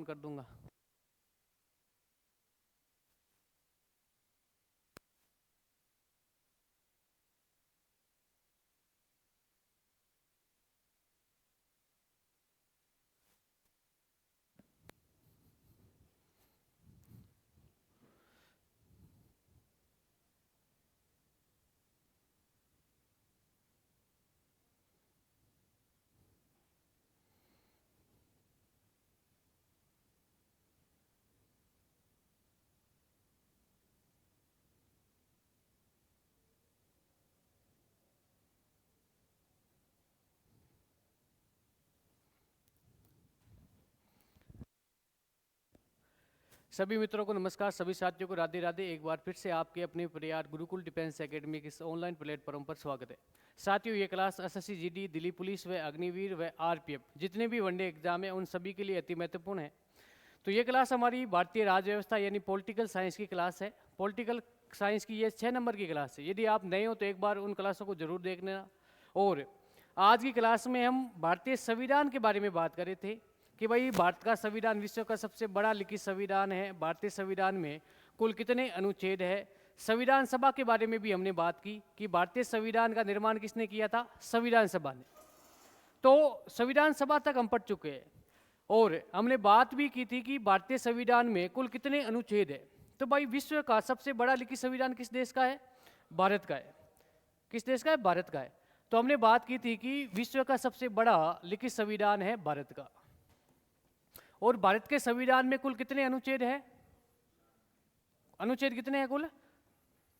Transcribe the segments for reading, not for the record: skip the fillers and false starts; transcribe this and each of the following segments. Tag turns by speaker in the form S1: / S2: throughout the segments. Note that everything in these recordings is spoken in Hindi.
S1: कर दूंगा। सभी मित्रों को नमस्कार, सभी साथियों को राधे राधे। एक बार फिर से आपके अपने प्रयार गुरुकुल डिफेंस एकेडमी के इस ऑनलाइन प्लेटफॉर्म पर स्वागत है। साथियों, ये class SSC GD, Delhi police व अग्निवीर व आरपीएफ जितने भी वनडे एग्जाम है उन सभी के लिए अति महत्वपूर्ण है। तो ये क्लास हमारी भारतीय राज्य व्यवस्था यानी पॉलिटिकल साइंस की क्लास है। पॉलिटिकल साइंस की ये 6 नंबर की क्लास है। यदि आप नए हो तो एक बार उन क्लासों को जरूर देख लेना। और आज की क्लास में हम भारतीय संविधान के बारे में बात कर रहे थे कि भाई भारत का संविधान विश्व का सबसे बड़ा लिखित संविधान है। भारतीय संविधान में कुल कितने अनुच्छेद है। संविधान सभा के बारे में भी हमने बात की कि भारतीय संविधान का निर्माण किसने किया था, संविधान सभा ने। तो संविधान सभा तक हम पढ़ चुके हैं और हमने बात भी की थी कि भारतीय संविधान में कुल कितने अनुच्छेद है। तो भाई विश्व का सबसे बड़ा लिखित संविधान किस देश का है, भारत का है। किस देश का है, भारत का है। तो हमने बात की थी कि विश्व का सबसे बड़ा लिखित संविधान है भारत का। और भारत के संविधान में कुल कितने अनुच्छेद है, अनुच्छेद कितने हैं कुल,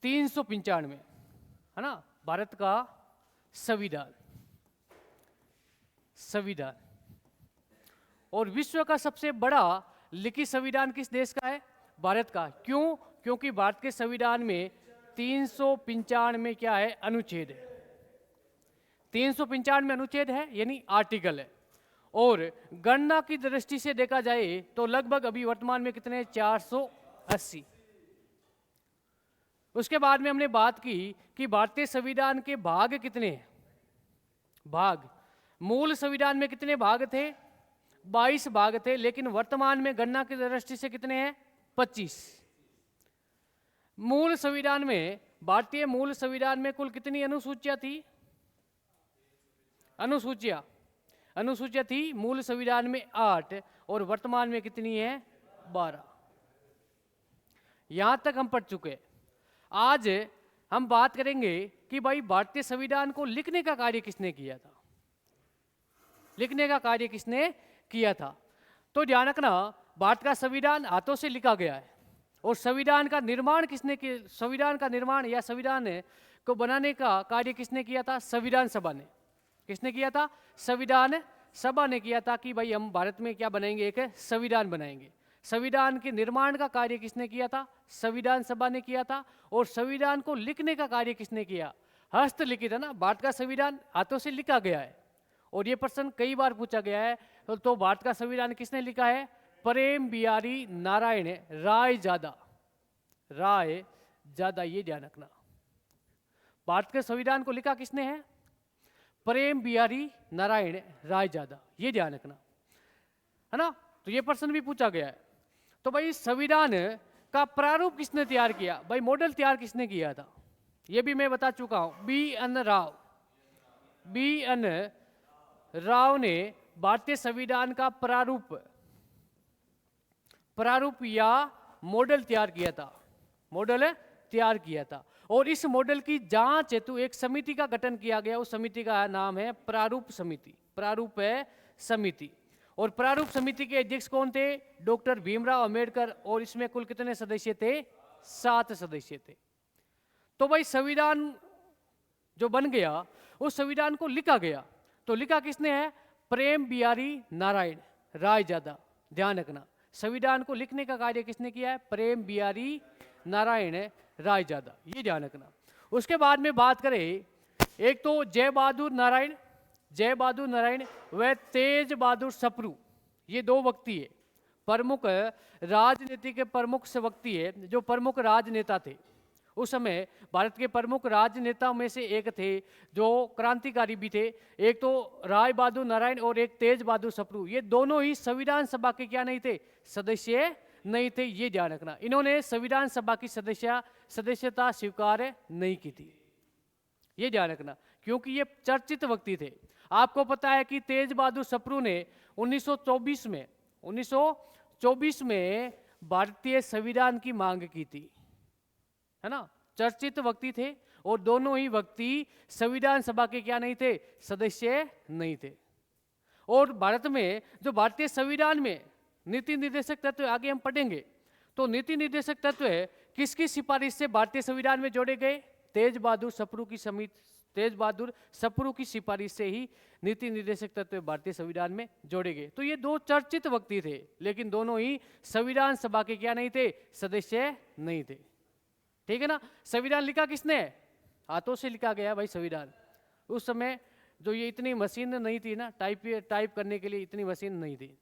S1: 395 है ना। भारत का संविधान संविधान और विश्व का सबसे बड़ा लिखित संविधान किस देश का है, भारत का। क्यों? क्योंकि भारत के संविधान में 395 क्या है, अनुच्छेद है। 395 अनुच्छेद है यानी आर्टिकल है। और गणना की दृष्टि से देखा जाए तो लगभग अभी वर्तमान में कितने, 480। उसके बाद में हमने बात की कि भारतीय संविधान के भाग कितने हैं। भाग, मूल संविधान में कितने भाग थे, 22 भाग थे, लेकिन वर्तमान में गणना की दृष्टि से कितने हैं, 25। मूल संविधान में, भारतीय मूल संविधान में कुल कितनी अनुसूचियां थी, अनुसूचियां थी मूल संविधान में 8 और वर्तमान में कितनी है, 12। यहां तक हम पढ़ चुके। आज हम बात करेंगे कि भाई भारतीय संविधान को लिखने का कार्य किसने किया था, लिखने का कार्य किसने किया था। तो ध्यान रखना, भारत का संविधान हाथों से लिखा गया है और संविधान का निर्माण किसने किया, संविधान का निर्माण या संविधान को बनाने का कार्य किसने किया था, संविधान सभा ने। किसने किया था, संविधान सभा ने किया था कि भाई हम भारत में क्या बनाएंगे, एक संविधान बनाएंगे। संविधान के निर्माण का कार्य किसने किया था, संविधान सभा ने किया था। और संविधान को लिखने का कार्य किसने किया, हस्तलिखित है ना। भारत का संविधान हाथों से लिखा गया है और ये प्रश्न कई बार पूछा गया है। तो भारत का संविधान किसने लिखा है, प्रेम बिहारी नारायण रायजादा, रायजादा, ये ध्यान रखना। भारत के संविधान को लिखा किसने है, प्रेम बिहारी नारायण रायजादा, ये ध्यान रखना है ना। तो ये प्रश्न भी पूछा गया है। तो भाई संविधान का प्रारूप किसने तैयार किया, भाई मॉडल तैयार किसने किया था, ये भी मैं बता चुका हूं, बी.एन. राव। बी.एन. राव ने भारतीय संविधान का प्रारूप या मॉडल तैयार किया था, मॉडल तैयार किया था। और इस मॉडल की जांच हेतु एक समिति का गठन किया गया। उस समिति का नाम है प्रारूप समिति, प्रारूप समिति। और प्रारूप समिति के अध्यक्ष कौन थे, डॉक्टर भीमराव अंबेडकर। और इसमें कुल कितने सदस्य थे, 7 सदस्य थे। तो भाई संविधान जो बन गया, उस संविधान को लिखा गया। तो लिखा किसने है, प्रेम बिहारी नारायण रायजादा। ध्यान रखना, संविधान को लिखने का कार्य किसने किया है, प्रेम बिहारी नारायण रायजादा, ये ध्यान रखना। उसके बाद में बात करें, एक तो जय बहादुर नारायण व तेज बहादुर सप्रू, ये 2 व्यक्ति है, प्रमुख राजनीति के प्रमुख व्यक्ति है, जो प्रमुख राजनेता थे। उस समय भारत के प्रमुख राजनेताओं में से एक थे जो क्रांतिकारी भी थे। एक तो राय बहादुर नारायण और एक तेज बहादुर सप्रू, ये दोनों ही संविधान सभा के क्या नहीं थे, सदस्य नहीं थे। ये ध्यान रखना, इन्होंने संविधान सभा की सदस्यता स्वीकार नहीं की थी। ये ध्यान रखना, क्योंकि ये चर्चित व्यक्ति थे। आपको पता है कि तेज बहादुर सप्रू ने 1924 में भारतीय संविधान की मांग की थी, है ना। चर्चित व्यक्ति थे और दोनों ही व्यक्ति संविधान सभा के क्या नहीं थे, सदस्य नहीं थे। और भारत में जो भारतीय संविधान में नीति निर्देशक तत्व, आगे हम पढ़ेंगे, तो नीति निर्देशक तत्व किसकी सिफारिश से भारतीय संविधान में जोड़े गए, तेज बहादुर सप्रू की सिफारिश से ही नीति निर्देशक तत्व भारतीय संविधान में जोड़े गए। तो ये दो चर्चित व्यक्ति थे, लेकिन दोनों ही संविधान सभा के क्या नहीं थे, सदस्य नहीं थे। ठीक है ना। संविधान लिखा किसने, हाथों से लिखा गया भाई संविधान। उस समय जो ये इतनी मशीन नहीं थी ना, टाइप करने के लिए इतनी मशीन नहीं थी,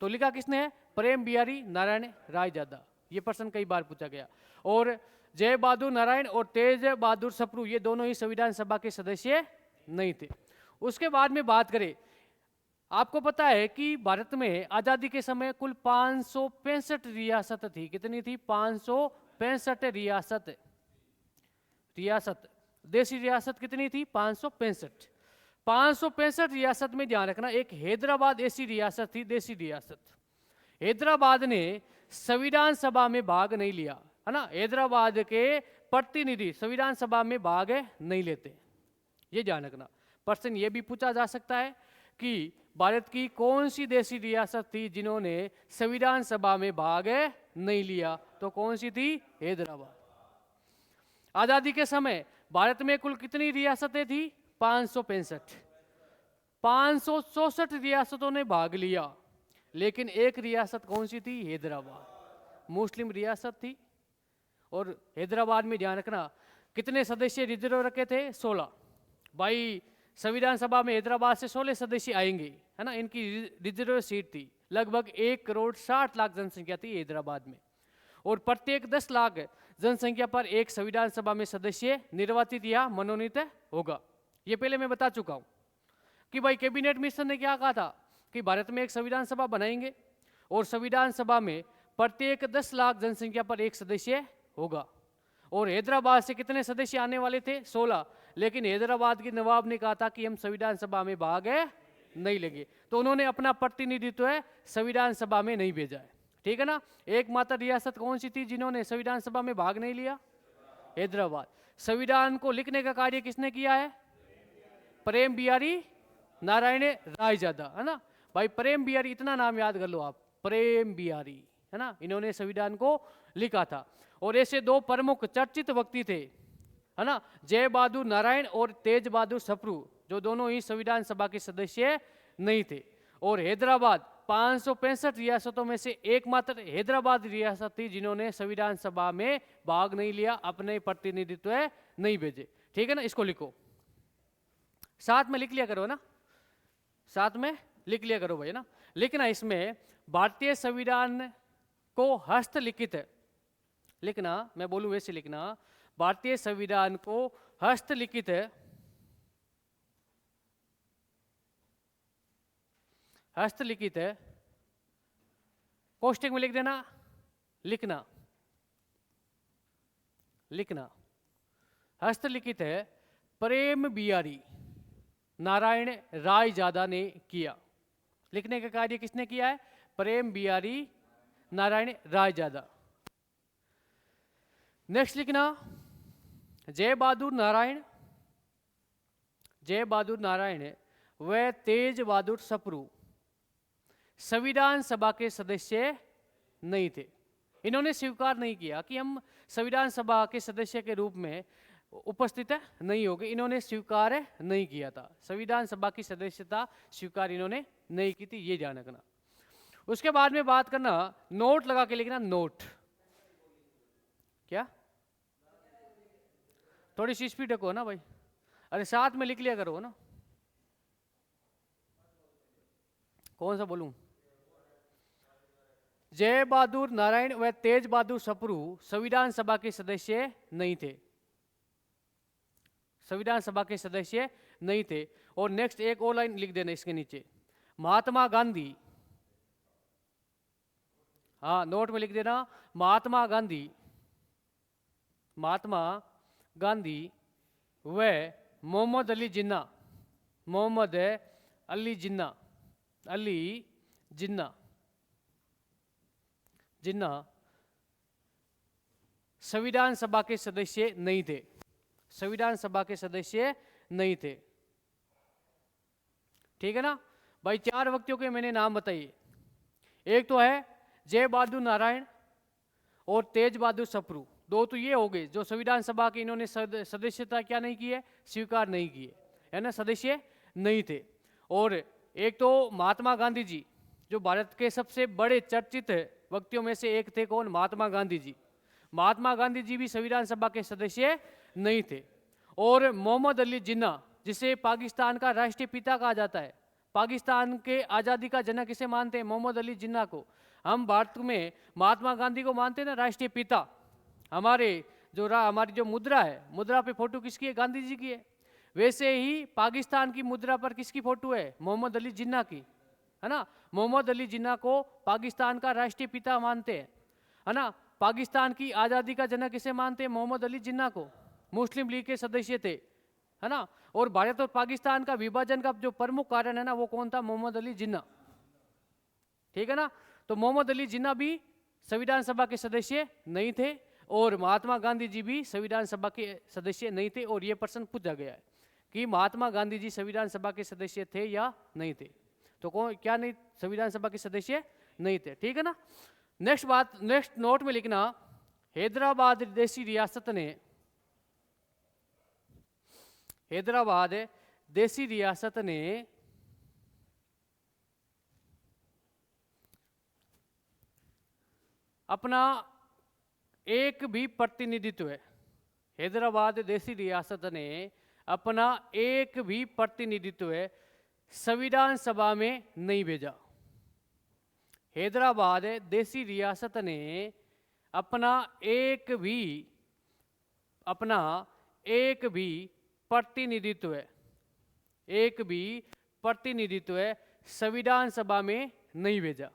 S1: तो लिखा किसने है, प्रेम बिहारी नारायण रायजादा। ये प्रश्न कई बार पूछा गया। और जय बहादुर नारायण और तेज बहादुर सप्रू, ये दोनों ही संविधान सभा के सदस्य नहीं थे। उसके बाद में बात करें, आपको पता है कि भारत में आजादी के समय कुल 565 रियासत थी। कितनी थी, 565 रियासत। देशी रियासत कितनी थी, 565। 565 रियासत में ध्यान रखना, एक हैदराबाद ऐसी रियासत थी, देशी रियासत। हैदराबाद ने संविधान सभा में भाग नहीं लिया, है ना। हैदराबाद के प्रतिनिधि संविधान सभा में भाग नहीं लेते, ये ध्यान रखना। प्रश्न ये भी पूछा जा सकता है कि भारत की कौन सी देशी रियासत थी जिन्होंने संविधान सभा में भाग नहीं लिया, तो कौन सी थी, हैदराबाद। आजादी के समय भारत में कुल कितनी रियासतें थी, 565। 564 रियासतों ने भाग लिया, लेकिन एक रियासत कौन सी थी, हैदराबाद, मुस्लिम रियासत थी। और हैदराबाद में ध्यान रखना कितने सदस्य रिजर्व रखे थे, 16। भाई संविधान सभा में हैदराबाद से 16 सदस्य आएंगे, है ना। इनकी रिजर्व सीट थी। लगभग 1,60,00,000 जनसंख्या थी हैदराबाद में, और प्रत्येक 10 लाख जनसंख्या पर एक संविधान सभा में सदस्य निर्वाचित या मनोनीत होगा। ये पहले मैं बता चुका हूं कि भाई कैबिनेट मिशन ने क्या कहा था कि भारत में एक संविधान सभा बनाएंगे, और संविधान सभा में प्रत्येक 10 लाख जनसंख्या पर एक सदस्य होगा। और हैदराबाद से कितने सदस्य आने वाले थे, 16। लेकिन हैदराबाद के नवाब ने कहा था कि हम संविधान सभा में भाग नहीं लेंगे, तो उन्होंने अपना प्रतिनिधित्व संविधान सभा में नहीं भेजा है। ठीक है ना। एकमात्र रियासत कौन सी थी जिन्होंने संविधान सभा में भाग नहीं लिया, हैदराबाद। संविधान को लिखने का कार्य किसने किया है, प्रेम बिहारी नारायण रायजादा, है ना। भाई प्रेम बिहारी, इतना नाम याद कर लो आप, प्रेम बिहारी, है ना। इन्होंने संविधान को लिखा था। और ऐसे दो प्रमुख चर्चित व्यक्ति थे, है ना, जय बहादुर नारायण और तेज बहादुर सप्रू, जो दोनों ही संविधान सभा के सदस्य नहीं थे। और हैदराबाद 565 रियासतों में से एकमात्र हैदराबाद रियासत थी जिन्होंने संविधान सभा में भाग नहीं लिया, अपने प्रतिनिधित्व नहीं भेजे। ठीक है ना। इसको लिखो, साथ में लिख लिया करो ना, साथ में लिख लिया करो भाई, ना। लिखना इसमें भारतीय संविधान को हस्तलिखित लिखना, मैं बोलूं वैसे लिखना, भारतीय संविधान को हस्तलिखित कोष्टक में लिख देना, लिखना हस्तलिखित प्रेम बिहारी नारायण रायजादा ने किया। लिखने का कार्य किसने किया है, प्रेम बिहारी नारायण रायजादा। नेक्स्ट लिखना, जय बहादुर नारायण व तेज बहादुर सप्रू संविधान सभा के सदस्य नहीं थे। इन्होंने स्वीकार नहीं किया कि हम संविधान सभा के सदस्य के रूप में उपस्थित नहीं होंगे। इन्होंने स्वीकार नहीं किया था, संविधान सभा की सदस्यता स्वीकार इन्होंने नहीं की थी, ये ध्यान रखना। उसके बाद में बात करना, नोट लगा के लिखना, नोट। क्या, थोड़ी सी स्पीड रखो ना भाई, अरे साथ में लिख लिया करो ना। कौन सा बोलूं, जय बहादुर नारायण व तेज बहादुर सप्रू संविधान सभा के सदस्य नहीं थे, संविधान सभा के सदस्य नहीं थे। और नेक्स्ट एक और लाइन लिख देना इसके नीचे, महात्मा गांधी, हाँ नोट में लिख देना, महात्मा गांधी, महात्मा गांधी व मोहम्मद अली जिन्ना, मोहम्मद अली जिन्ना, अली जिन्ना, जिन्ना संविधान सभा के सदस्य नहीं थे, संविधान सभा के सदस्य नहीं थे। ठीक है ना भाई, चार व्यक्तियों के मैंने नाम बताइए। एक तो है जय बहादुर नारायण और तेज बहादुर सप्रू, दो तो ये हो गए जो संविधान सभा के इन्होंने सदस्यता क्या नहीं की है, स्वीकार नहीं की है ना, सदस्य नहीं थे। और एक तो महात्मा गांधी जी, जो भारत के सबसे बड़े चर्चित व्यक्तियों में से एक थे, कौन, महात्मा गांधी जी। महात्मा गांधी जी भी संविधान सभा के सदस्य नहीं थे। और मोहम्मद अली जिन्ना, जिसे पाकिस्तान का राष्ट्रीय पिता कहा जाता है, पाकिस्तान के आज़ादी का जनक किसे मानते हैं, मोहम्मद अली जिन्ना को। हम भारत में महात्मा गांधी को मानते हैं ना राष्ट्रीय पिता। हमारे हमारी जो मुद्रा है, मुद्रा पे फोटो किसकी है, गांधी जी की है। वैसे ही पाकिस्तान की मुद्रा पर किसकी फोटो है, मोहम्मद अली जिन्ना की, है ना। मोहम्मद अली जिन्ना को पाकिस्तान का राष्ट्रीय पिता मानते हैं, है ना। पाकिस्तान की आज़ादी का जनक किसे मानते हैं, मोहम्मद अली जिन्ना को। मुस्लिम लीग के सदस्य थे, है ना। और भारत और पाकिस्तान का विभाजन का जो प्रमुख कारण है ना, वो कौन था, मोहम्मद अली जिन्ना। ठीक है ना। तो मोहम्मद अली जिन्ना भी संविधान सभा के सदस्य नहीं थे और महात्मा गांधी जी भी संविधान सभा के सदस्य नहीं थे। और ये प्रश्न पूछा गया है कि महात्मा गांधी जी संविधान सभा के सदस्य थे या नहीं थे, तो कौन क्या नहीं, संविधान सभा के सदस्य नहीं थे। ठीक है ना। नेक्स्ट बात, नेक्स्ट नोट में लिखना, हैदराबाद देसी रियासत ने, हैदराबाद देसी रियासत ने अपना एक भी प्रतिनिधित्व, हैदराबाद देसी रियासत ने अपना एक भी प्रतिनिधित्व संविधान सभा में नहीं भेजा। हैदराबाद देसी रियासत ने अपना एक भी प्रतिनिधित्व, एक भी प्रतिनिधित्व संविधान सभा में नहीं भेजा।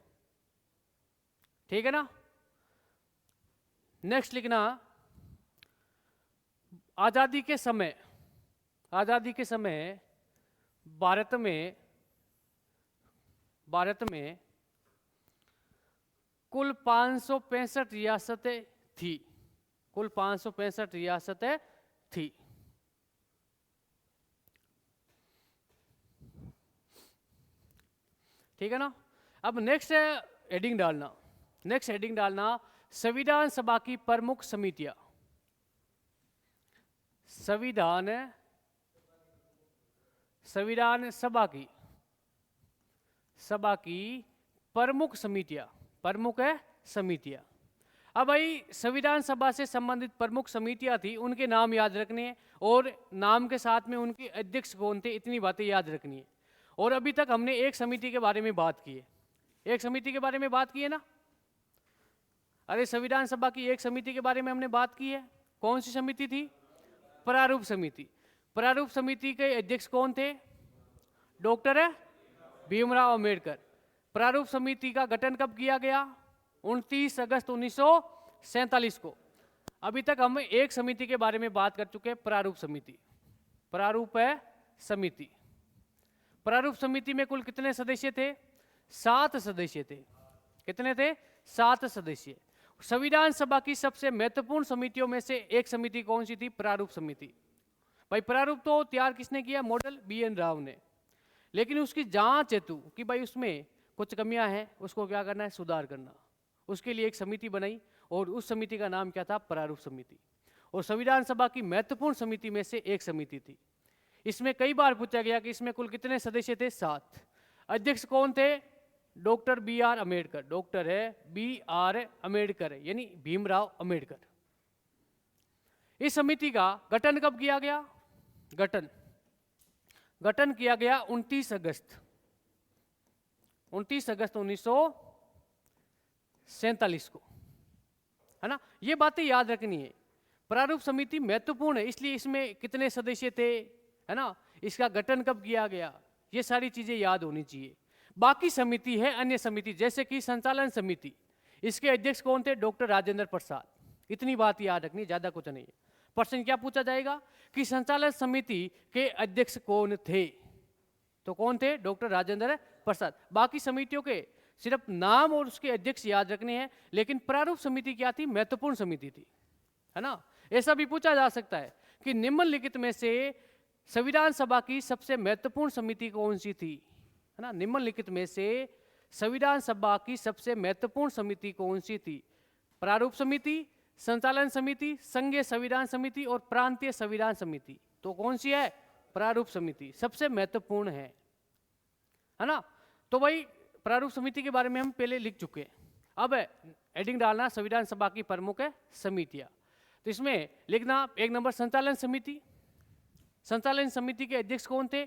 S1: ठीक है ना। नेक्स्ट लिखना, आजादी के समय, आजादी के समय भारत में कुल 565 रियासतें थी, कुल 565 रियासतें थी। ठीक है ना। अब नेक्स्ट हेडिंग डालना, नेक्स्ट हेडिंग डालना, संविधान सभा की प्रमुख समितियां, संविधान सभा की प्रमुख समितियां, प्रमुख है समितियां। अब भाई संविधान सभा से संबंधित प्रमुख समितियां थी, उनके नाम याद रखने हैं और नाम के साथ में उनके अध्यक्ष कौन थे, इतनी बातें याद रखनी है। और अभी तक हमने एक समिति के बारे में बात की है, एक समिति के बारे में बात की है ना। अरे संविधान सभा की एक समिति के बारे में हमने बात की है, कौन सी समिति थी, प्रारूप समिति। प्रारूप समिति के अध्यक्ष कौन थे, डॉक्टर भीमराव अंबेडकर। प्रारूप समिति का गठन कब किया गया, 29 अगस्त 1947 को। अभी तक हम एक समिति के बारे में बात कर चुके हैं, प्रारूप समिति। प्रारूप समिति, प्रारूप समिति में कुल कितने सदस्य थे, 7 सदस्य थे। कितने थे, 7 सदस्य। संविधान सभा की सबसे महत्वपूर्ण समितियों में से एक समिति कौन सी थी, प्रारूप समिति। भाई प्रारूप तो तैयार किसने किया, मॉडल BN राव ने। लेकिन उसकी जांच हेतु कि भाई उसमें कुछ कमियां हैं, उसको क्या करना है, सुधार करना, उसके लिए एक समिति बनाई और उस समिति का नाम क्या था, प्रारूप समिति। और संविधान सभा की महत्वपूर्ण समिति में से एक समिति थी। इसमें कई बार पूछा गया कि इसमें कुल कितने सदस्य थे, 7। अध्यक्ष कौन थे, doctor BR Ambedkar, doctor BR Ambedkar यानी भीमराव अम्बेडकर। इस समिति का गठन कब किया गया, गठन किया गया 29 अगस्त 1947 1947 को, है ना। ये बातें याद रखनी है। प्रारूप समिति महत्वपूर्ण है, इसलिए इसमें कितने सदस्य थे, है ना, इसका गठन कब किया गया, ये सारी चीजें याद होनी चाहिए। बाकी समिति है अन्य समिति, जैसे कि संचालन समिति, इसके अध्यक्ष कौन थे, डॉक्टर राजेंद्र प्रसाद। इतनी बात याद रखनी, ज्यादा कुछ नहीं है। प्रश्न क्या पूछा जाएगा कि संचालन समिति के अध्यक्ष कौन थे, तो कौन थे, डॉक्टर राजेंद्र प्रसाद। बाकी समितियों के सिर्फ नाम और उसके अध्यक्ष याद रखने हैं, लेकिन प्रारूप समिति क्या थी, महत्वपूर्ण समिति थी, है ना। ऐसा भी पूछा जा सकता है कि निम्नलिखित में से संविधान सभा की सबसे महत्वपूर्ण समिति कौन सी थी, है ना। निम्नलिखित में से संविधान सभा की सबसे महत्वपूर्ण समिति कौन सी थी, प्रारूप समिति, संचालन समिति, संघीय संविधान समिति और प्रांतीय संविधान समिति। तो कौन सी है, प्रारूप समिति सबसे महत्वपूर्ण है ना। तो भाई प्रारूप समिति के बारे में हम पहले लिख चुके हैं। अब हेडिंग डालना संविधान सभा की प्रमुख समितियां। तो इसमें लिखना 1 नंबर संचालन समिति। संचालन समिति के अध्यक्ष कौन थे,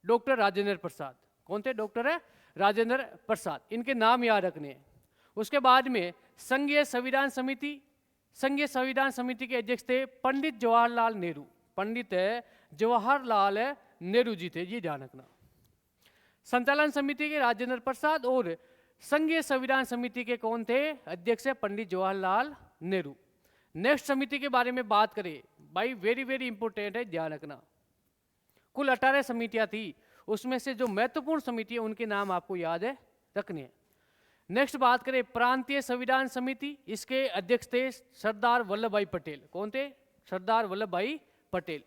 S1: डॉक्टर राजेंद्र प्रसाद। कौन थे, डॉक्टर राजेंद्र प्रसाद, इनके नाम याद रखने हैं। उसके बाद में संघीय संविधान समिति। संघीय संविधान समिति के अध्यक्ष थे पंडित जवाहरलाल नेहरू। पंडित जवाहरलाल नेहरू जी थे, ये ध्यान रखना। संचालन समिति के राजेंद्र प्रसाद और संघीय संविधान समिति के कौन थे, अध्यक्ष पंडित जवाहरलाल नेहरू। नेक्स्ट समिति के बारे में बात करें, भाई वेरी वेरी इंपॉर्टेंट है, ध्यान रखना। कुल 18 समितियां थी, उसमें से जो महत्वपूर्ण समिति है उनके नाम आपको याद है रखने हैं। नेक्स्ट बात करें प्रांतीय संविधान समिति, इसके अध्यक्ष थे सरदार वल्लभ भाई पटेल। कौन थे, सरदार वल्लभ भाई पटेल।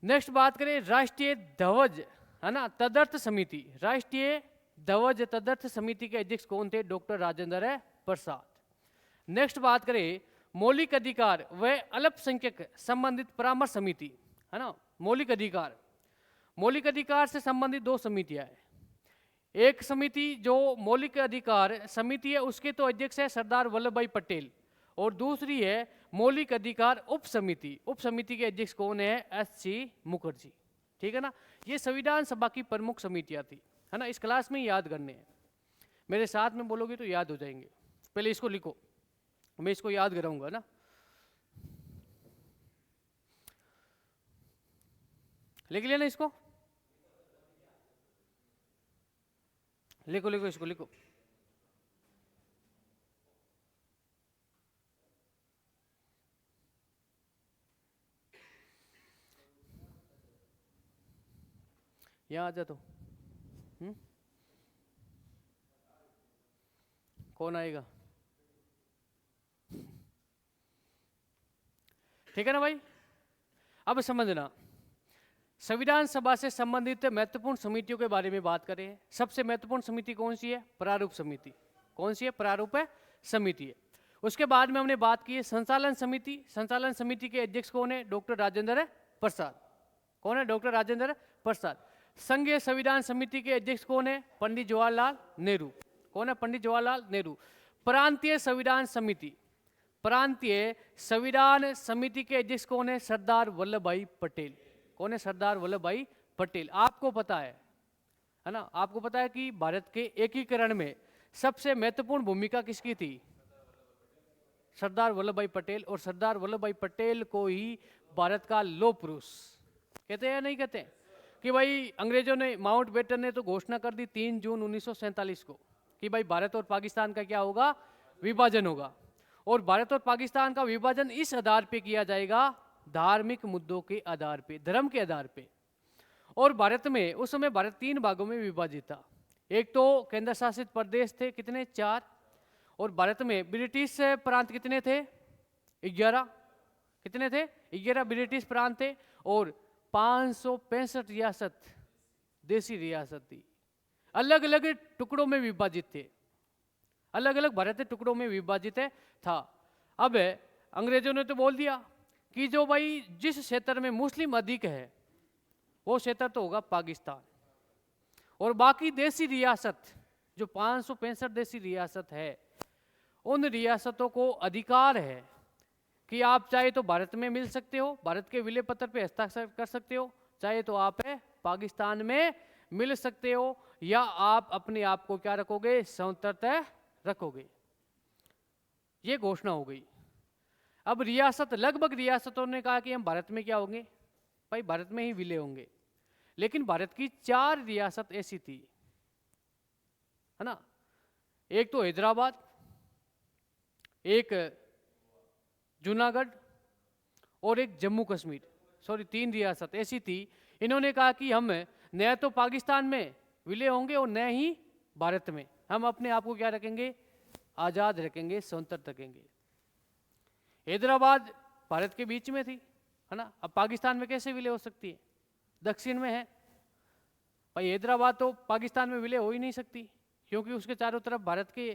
S1: नेक्स्ट बात करें राष्ट्रीय ध्वज, है ना, तदर्थ समिति। राष्ट्रीय ध्वज तदर्थ समिति के अध्यक्ष कौन थे, डॉक्टर राजेंद्र प्रसाद। नेक्स्ट बात करें मौलिक अधिकार व अल्पसंख्यक संबंधित परामर्श समिति, है ना। मौलिक अधिकार, मौलिक अधिकार से संबंधित 2 समितियां हैं। एक समिति जो मौलिक अधिकार समिति है उसके तो अध्यक्ष है सरदार वल्लभ भाई पटेल, और दूसरी है मौलिक अधिकार उप समिति। उप समिति के अध्यक्ष कौन है, एस.सी. मुखर्जी। ठीक है ना। ये संविधान सभा की प्रमुख समितियां थी, है ना। इस क्लास में याद करने हैं, मेरे साथ में बोलोगे तो याद हो जाएंगे। पहले इसको लिखो, मैं इसको याद कराऊंगा ना। लिख लिया ना इसको, लिखो लिखो इसको लिखो। यहां आ जा तो कौन आएगा, ठीक है ना भाई। अब समझना, संविधान सभा से संबंधित महत्वपूर्ण समितियों के बारे में बात करें। सबसे महत्वपूर्ण समिति कौन सी है, प्रारूप समिति। कौन सी है, प्रारूप समिति है। उसके बाद में हमने बात की है संचालन समिति। संचालन समिति के अध्यक्ष कौन है, डॉक्टर राजेंद्र प्रसाद। कौन है, डॉक्टर राजेंद्र प्रसाद। संघीय संविधान समिति के अध्यक्ष कौन है, पंडित जवाहरलाल नेहरू। कौन है, पंडित जवाहरलाल नेहरू। प्रांतीय संविधान समिति, प्रांतीय संविधान समिति के अध्यक्ष कौन है, सरदार वल्लभ भाई पटेल। कौन है, सरदार वल्लभ भाई पटेल। आपको पता है ना, आपको पता है कि भारत के एकीकरण में सबसे महत्वपूर्ण भूमिका किसकी थी, सरदार वल्लभ भाई पटेल। और सरदार वल्लभ भाई पटेल को ही भारत का लौह पुरुष कहते हैं या नहीं कहते, कि भाई अंग्रेजों ने, माउंटबेटन ने तो घोषणा कर दी 3 जून 1947 को कि भाई भारत और पाकिस्तान का क्या होगा, विभाजन होगा। और भारत और पाकिस्तान का विभाजन इस आधार पे किया जाएगा, धार्मिक मुद्दों के आधार पे, धर्म के आधार पे। और भारत में उस समय भारत 3 भागों में विभाजित था। एक तो केंद्र शासित प्रदेश थे, कितने, 4। और भारत में ब्रिटिश प्रांत कितने थे, 11। कितने थे, 11 ब्रिटिश प्रांत थे। और 565 रियासत, देसी रियासत थी, अलग अलग टुकड़ों में विभाजित थे, अलग अलग भारत टुकड़ों में विभाजित था। अब अंग्रेजों ने तो बोल दिया कि जो भाई जिस क्षेत्र में मुस्लिम अधिक है वो क्षेत्र तो होगा पाकिस्तान, और बाकी देसी रियासत जो 565 देसी रियासत है, उन रियासतों को अधिकार है कि आप चाहे तो भारत में मिल सकते हो, भारत के विलय पत्र पे हस्ताक्षर कर सकते हो, चाहे तो आप पाकिस्तान में मिल सकते हो, या आप अपने आप को क्या रखोगे, स्वतंत्र रखोगे। ये घोषणा हो गई। अब रियासत, लगभग रियासतों ने कहा कि हम भारत में क्या होंगे, भाई भारत में ही विलय होंगे। लेकिन भारत की 4 रियासत ऐसी थी, है ना, एक तो हैदराबाद, एक जूनागढ़ और एक जम्मू कश्मीर, सॉरी 3 रियासत ऐसी थी। इन्होंने कहा कि हम न तो पाकिस्तान में विलय होंगे और न ही भारत में, हम अपने आप को क्या रखेंगे, आज़ाद रखेंगे, स्वतंत्र रखेंगे। हैदराबाद भारत के बीच में थी, है ना, अब पाकिस्तान में कैसे विलय हो सकती है, दक्षिण में है भाई। हैदराबाद तो पाकिस्तान में विलय हो ही नहीं सकती, क्योंकि उसके चारों तरफ भारत के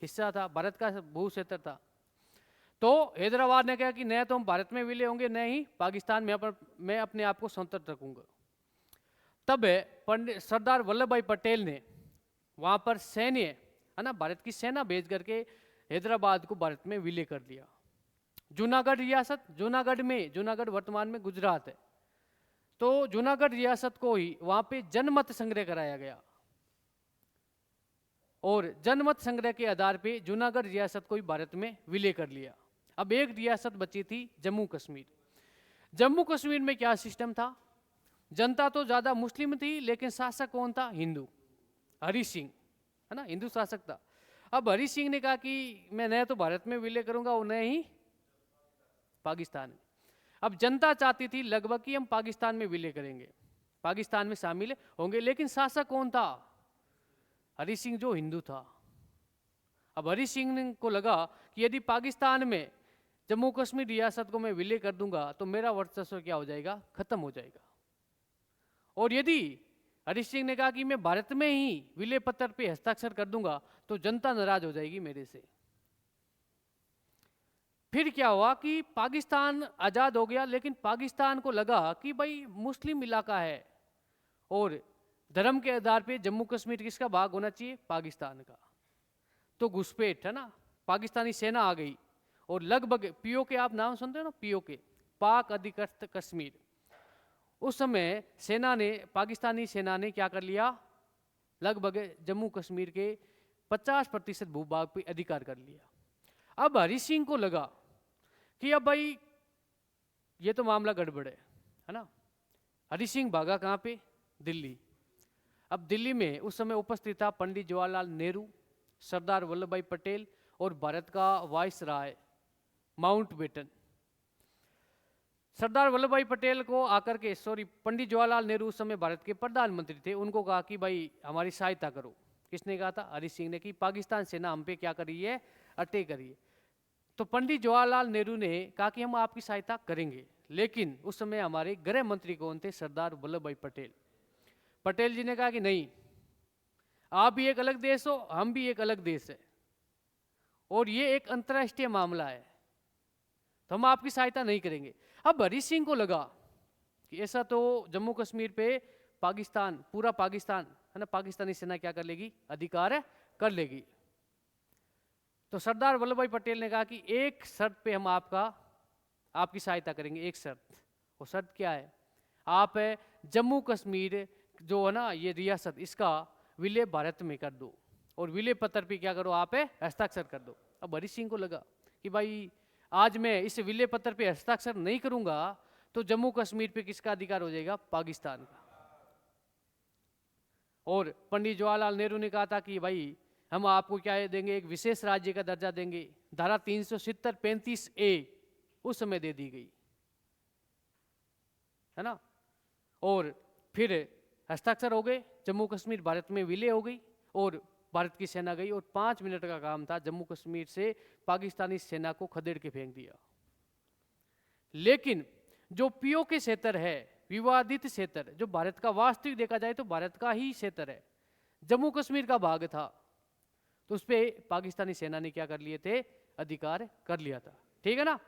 S1: हिस्सा था, भारत का भू क्षेत्र था। तो हैदराबाद ने कहा कि न तो हम भारत में विलय होंगे, न ही पाकिस्तान में मैं अपने आप को स्वतंत्र रखूंगा। तब पंडित सरदार वल्लभ भाई पटेल ने वहां पर सैन्य, है ना, भारत की सेना भेज करके हैदराबाद को भारत में विलय कर दिया। जूनागढ़ रियासत, जूनागढ़ वर्तमान में गुजरात है, तो जूनागढ़ रियासत को ही वहां पे जनमत संग्रह कराया गया और जनमत संग्रह के आधार पे जूनागढ़ रियासत को ही भारत में विलय कर लिया। अब एक रियासत बची थी जम्मू कश्मीर। जम्मू कश्मीर में क्या सिस्टम था, जनता तो ज्यादा मुस्लिम थी, लेकिन शासक कौन था, हिंदू, हरि सिंह, है ना, हिंदू शासक था। अब हरि सिंह ने कहा कि मैं न तो भारत में विलय करूंगा और न ही पाकिस्तान में। अब जनता चाहती थी लगभग कि हम पाकिस्तान में विलय करेंगे, पाकिस्तान में शामिल होंगे, लेकिन शासक कौन था, हरि सिंह जो हिंदू था। अब हरि सिंह को लगा कि यदि पाकिस्तान में जम्मू कश्मीर रियासत को मैं विलय कर दूंगा तो मेरा वर्चस्व क्या हो जाएगा, खत्म हो जाएगा। और यदि हरि सिंह ने कहा कि मैं भारत में ही विलय पत्र पे हस्ताक्षर कर दूंगा तो जनता नाराज हो जाएगी मेरे से। फिर क्या हुआ कि पाकिस्तान आजाद हो गया, लेकिन पाकिस्तान को लगा कि भाई मुस्लिम इलाका है और धर्म के आधार पे जम्मू कश्मीर किसका भाग होना चाहिए, पाकिस्तान का। तो घुसपैठ, है ना, पाकिस्तानी सेना आ गई और लगभग पीओके, आप नाम सुनते हो ना, पीओके, पाक अधिकृत कश्मीर। उस समय सेना ने, पाकिस्तानी सेना ने क्या कर लिया, लगभग जम्मू कश्मीर के 50% भूभाग पे अधिकार कर लिया। अब हरि सिंह को लगा कि अब भाई ये तो मामला गड़बड़ है ना। हरि सिंह भागा कहाँ पे, दिल्ली। अब दिल्ली में उस समय उपस्थित था पंडित जवाहरलाल नेहरू, सरदार वल्लभ भाई पटेल और भारत का वाइस राय माउंटबेटन। सरदार वल्लभ भाई पटेल को आकर के, सॉरी, पंडित जवाहरलाल नेहरू उस समय भारत के प्रधानमंत्री थे, उनको कहा कि भाई हमारी सहायता करो। किसने कहा था, हरि सिंह ने, कि पाकिस्तान सेना हम पे क्या करी है, अटैक करी है। तो पंडित जवाहरलाल नेहरू ने कहा कि हम आपकी सहायता करेंगे, लेकिन उस समय हमारे गृह मंत्री कौन थे, सरदार वल्लभ भाई पटेल। पटेल जी ने कहा कि नहीं, आप भी एक अलग देश हो, हम भी एक अलग देश है, और ये एक अंतर्राष्ट्रीय मामला है, तो हम आपकी सहायता नहीं करेंगे। अब हरि सिंह को लगा कि ऐसा तो जम्मू कश्मीर पे पाकिस्तान, पूरा पाकिस्तान, है ना, पाकिस्तानी सेना क्या कर लेगी, अधिकार कर लेगी। तो सरदार वल्लभ भाई पटेल ने कहा कि एक शर्त पे हम आपकी सहायता करेंगे, एक शर्त। वो शर्त क्या है, आप जम्मू कश्मीर जो है ना, ये रियासत, इसका विलय भारत में कर दो और विलय पत्र पे क्या करो, आप हस्ताक्षर कर दो। अब हरि सिंह को लगा कि भाई आज मैं इस विलय पत्र पे हस्ताक्षर नहीं करूंगा तो जम्मू कश्मीर पे किसका अधिकार हो जाएगा, पाकिस्तान का। और पंडित जवाहरलाल नेहरू ने कहा था कि भाई हम आपको क्या देंगे, एक विशेष राज्य का दर्जा देंगे। धारा 370 35A उस समय दे दी गई, है ना। और फिर हस्ताक्षर हो गए, जम्मू कश्मीर भारत में विलय हो गई और भारत की सेना गई और 5 मिनट का काम था, जम्मू कश्मीर से पाकिस्तानी सेना को खदेड़ के फेंक दिया। लेकिन जो पीओके क्षेत्र है, विवादित क्षेत्र, जो भारत का वास्तविक देखा जाए तो भारत का ही क्षेत्र है, जम्मू कश्मीर का भाग था, तो उस पर पाकिस्तानी सेना ने क्या कर लिए थे, अधिकार कर लिया था, ठीक है ना।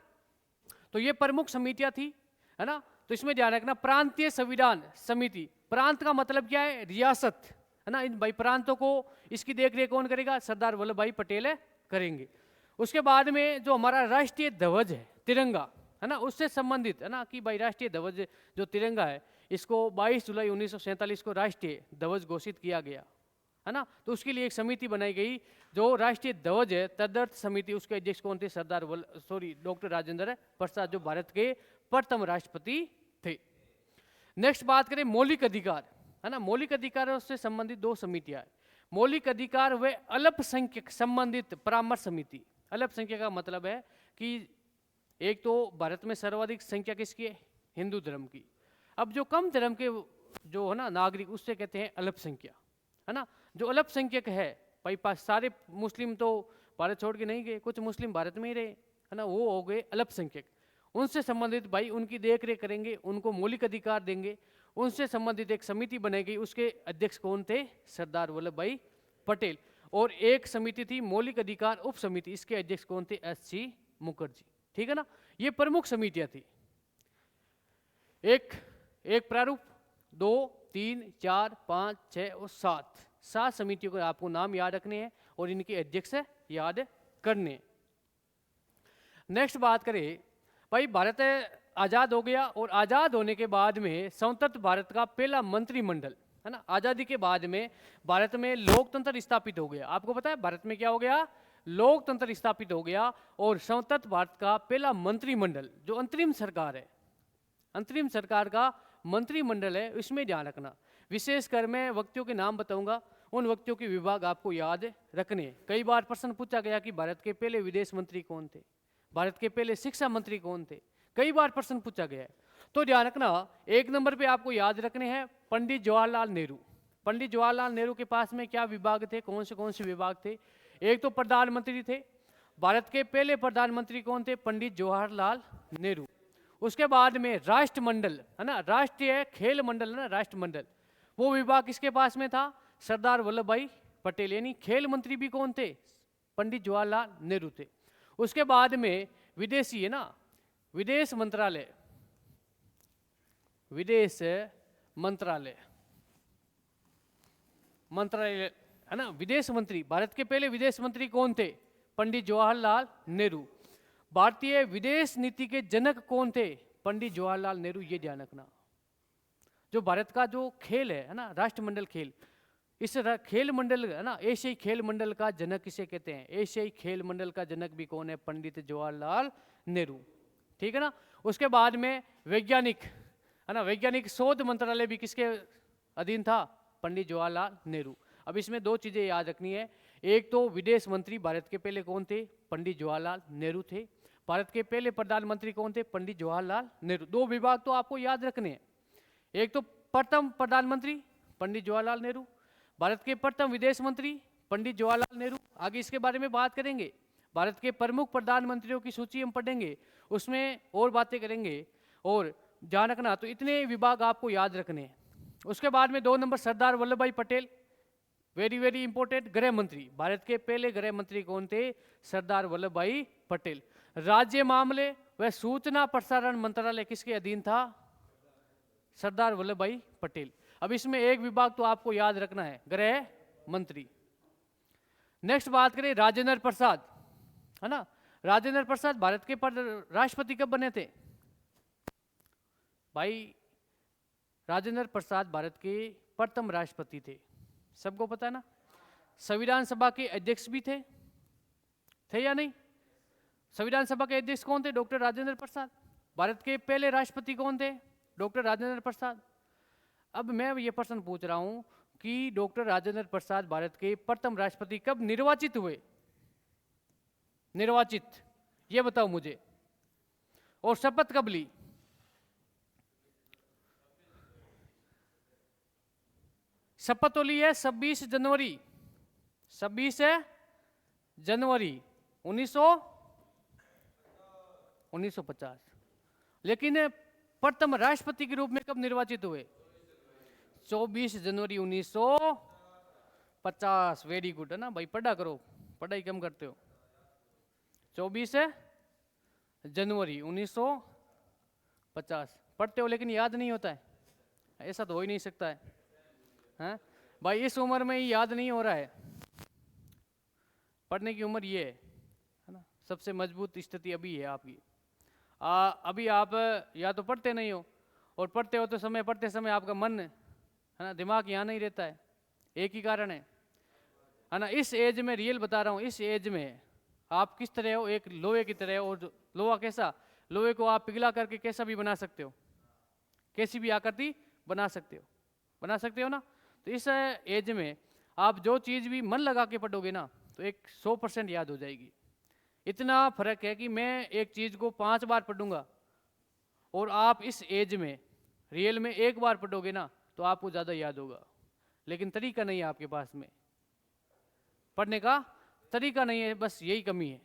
S1: तो ये प्रमुख समितियां थी, है ना। तो इसमें ध्यान रखना, प्रांतीय संविधान समिति, प्रांत का मतलब क्या है, रियासत, है ना। इन भाई प्रांतों को, इसकी देखरेख कौन करेगा, सरदार वल्लभ भाई पटेल करेंगे। उसके बाद में जो हमारा राष्ट्रीय ध्वज है, तिरंगा, है ना, उससे संबंधित, है ना, कि भाई राष्ट्रीय ध्वज जो तिरंगा है, इसको 22 जुलाई 1947 को राष्ट्रीय ध्वज घोषित किया गया, है ना। तो उसके लिए एक समिति बनाई गई, जो राष्ट्रीय ध्वज है तदर्थ समिति, उसके अध्यक्ष कौन थे? डॉक्टर राजेंद्र प्रसाद, जो भारत के प्रथम राष्ट्रपति थे। नेक्स्ट बात करें मौलिक अधिकार, है ना। मौलिक अधिकारों से संबंधित दो समितियां हैं, मौलिक अधिकार व अल्पसंख्यक संबंधित परामर्श समिति। अल्पसंख्यक का मतलब है कि एक तो भारत में सर्वाधिक संख्या किसकी है? हिंदू धर्म की। अब जो कम धर्म के जो है ना नागरिक, उससे कहते हैं अल्पसंख्यक, है ना। जो अल्पसंख्यक है भाई, पास सारे मुस्लिम तो भारत छोड़ के नहीं गए, कुछ मुस्लिम भारत में ही रहे, है ना, वो हो गए अल्पसंख्यक। उनसे संबंधित भाई उनकी देख रेख करेंगे, उनको मौलिक अधिकार देंगे। उनसे संबंधित एक समिति बनाई, उसके अध्यक्ष कौन थे? सरदार वल्लभ भाई पटेल। और एक समिति थी मौलिक अधिकार उप समिति, इसके अध्यक्ष कौन थे? एस.सी. मुखर्जी। ठीक है ना। ये प्रमुख समितियां थी। एक प्रारूप, 2, 3, 4, 5, 6 और 7 समितियों को आपको नाम याद रखने हैं और इनके अध्यक्ष याद करने हैं। नेक्स्ट बात करें भाई, भारत आज़ाद हो गया और आज़ाद होने के बाद में स्वतंत्र भारत का पहला मंत्रिमंडल, है ना। आज़ादी के बाद में भारत में लोकतंत्र स्थापित हो गया। आपको पता है भारत में क्या हो गया? लोकतंत्र स्थापित हो गया। और स्वतंत्र भारत का पहला मंत्रिमंडल, जो अंतरिम सरकार है, अंतरिम सरकार का मंत्रिमंडल है, इसमें ध्यान रखना। विशेषकर मैं व्यक्तियों के नाम बताऊंगा, उन व्यक्तियों के विभाग आपको याद रखने। कई बार प्रश्न पूछा गया कि भारत के पहले विदेश मंत्री कौन थे, भारत के पहले शिक्षा मंत्री कौन थे, कई बार प्रश्न पूछा गया है। तो ध्यान रखना, एक नंबर पे आपको याद रखने हैं पंडित जवाहरलाल नेहरू। पंडित जवाहरलाल नेहरू के पास में क्या विभाग थे? कौन से विभाग थे? एक तो प्रधानमंत्री थे। भारत के पहले प्रधानमंत्री कौन थे? पंडित जवाहरलाल नेहरू। उसके बाद में राष्ट्रमंडल, है ना, राष्ट्रीय खेल मंडल, है ना, राष्ट्रमंडल, वो विभाग किसके पास में था? सरदार वल्लभ भाई पटेल। यानी खेल मंत्री भी कौन थे? पंडित जवाहरलाल नेहरू थे। उसके बाद में विदेशी, है ना, विदेश मंत्रालय, विदेश मंत्रालय है ना, विदेश मंत्री, भारत के पहले विदेश मंत्री कौन थे? पंडित जवाहरलाल नेहरू। भारतीय विदेश नीति के जनक कौन थे? पंडित जवाहरलाल नेहरू। ये ध्यान रखना। जो भारत का जो खेल है ना, राष्ट्रमंडल खेल, इस खेल मंडल, है ना, एशियाई खेल मंडल का जनक किसे कहते हैं? एशियाई खेल मंडल का जनक भी कौन है? पंडित जवाहरलाल नेहरू। ठीक है ना। उसके बाद में वैज्ञानिक, है ना, वैज्ञानिक शोध मंत्रालय भी किसके अधीन था? पंडित जवाहरलाल नेहरू। अब इसमें दो चीजें याद रखनी है। एक तो विदेश मंत्री भारत के पहले कौन थे? पंडित जवाहरलाल नेहरू थे। भारत के पहले प्रधानमंत्री कौन थे? पंडित जवाहरलाल नेहरू। दो विभाग तो आपको याद रखने हैं। एक तो प्रथम प्रधानमंत्री पंडित जवाहरलाल नेहरू, भारत के प्रथम विदेश मंत्री पंडित जवाहरलाल नेहरू। आगे इसके बारे में बात करेंगे। भारत के प्रमुख प्रधानमंत्रियों की सूची हम पढ़ेंगे, उसमें और बातें करेंगे। और ध्यान रखना, तो इतने विभाग आपको याद रखने हैं। उसके बाद में 2 नंबर सरदार वल्लभ भाई पटेल, वेरी वेरी इंपॉर्टेंट, गृह मंत्री। भारत के पहले गृह मंत्री कौन थे? सरदार वल्लभ भाई पटेल। राज्य मामले व सूचना प्रसारण मंत्रालय किसके अधीन था? सरदार वल्लभ भाई पटेल। अब इसमें एक विभाग तो आपको याद रखना है, गृह मंत्री। नेक्स्ट बात करें राजेंद्र प्रसाद, है ना। राजेंद्र प्रसाद भारत के राष्ट्रपति कब बने थे? भाई राजेंद्र प्रसाद भारत के प्रथम राष्ट्रपति थे, सबको पता है ना। संविधान सभा के अध्यक्ष भी थे या नहीं? संविधान सभा के अध्यक्ष कौन थे? डॉक्टर राजेंद्र प्रसाद। भारत के पहले राष्ट्रपति कौन थे? डॉक्टर राजेंद्र प्रसाद। अब मैं ये प्रश्न पूछ रहा हूं कि डॉक्टर राजेंद्र प्रसाद भारत के प्रथम राष्ट्रपति कब निर्वाचित हुए? निर्वाचित, ये बताओ मुझे। और शपथ कब ली? शपथ तो ली है 26 जनवरी 1950। लेकिन प्रथम राष्ट्रपति के रूप में कब निर्वाचित हुए? 24 जनवरी 1950। वेरी गुड, है ना भाई, पढ़ा करो, पढ़ाई कम करते हो। 24 जनवरी 1950 पढ़ते हो, लेकिन याद नहीं होता है। ऐसा तो हो ही नहीं सकता है, हैं भाई। इस उम्र में ही याद नहीं हो रहा है। पढ़ने की उम्र ये है ना। सबसे मजबूत स्थिति अभी है आपकी। अभी आप या तो पढ़ते नहीं हो, और पढ़ते हो तो पढ़ते समय आपका मन, है ना, दिमाग यहाँ नहीं रहता है। एक ही कारण है। है ना। इस एज में रियल बता रहा हूँ, इस एज में आप किस तरह हो, एक लोहे की तरह हो। और लोहा कैसा, लोहे को आप पिघला करके कैसा भी बना सकते हो, कैसी भी आकृति बना सकते हो, बना सकते हो ना। तो इस एज में आप जो चीज़ भी मन लगा के पढ़ोगे ना तो एक 100% याद हो जाएगी। इतना फर्क है कि मैं एक चीज़ को 5 बार पढ़ूंगा और आप इस एज में रियल में 1 बार पढ़ोगे ना तो आपको ज़्यादा याद होगा। लेकिन तरीका नहीं है आपके पास में, पढ़ने का तरीका नहीं है, बस यही कमी है।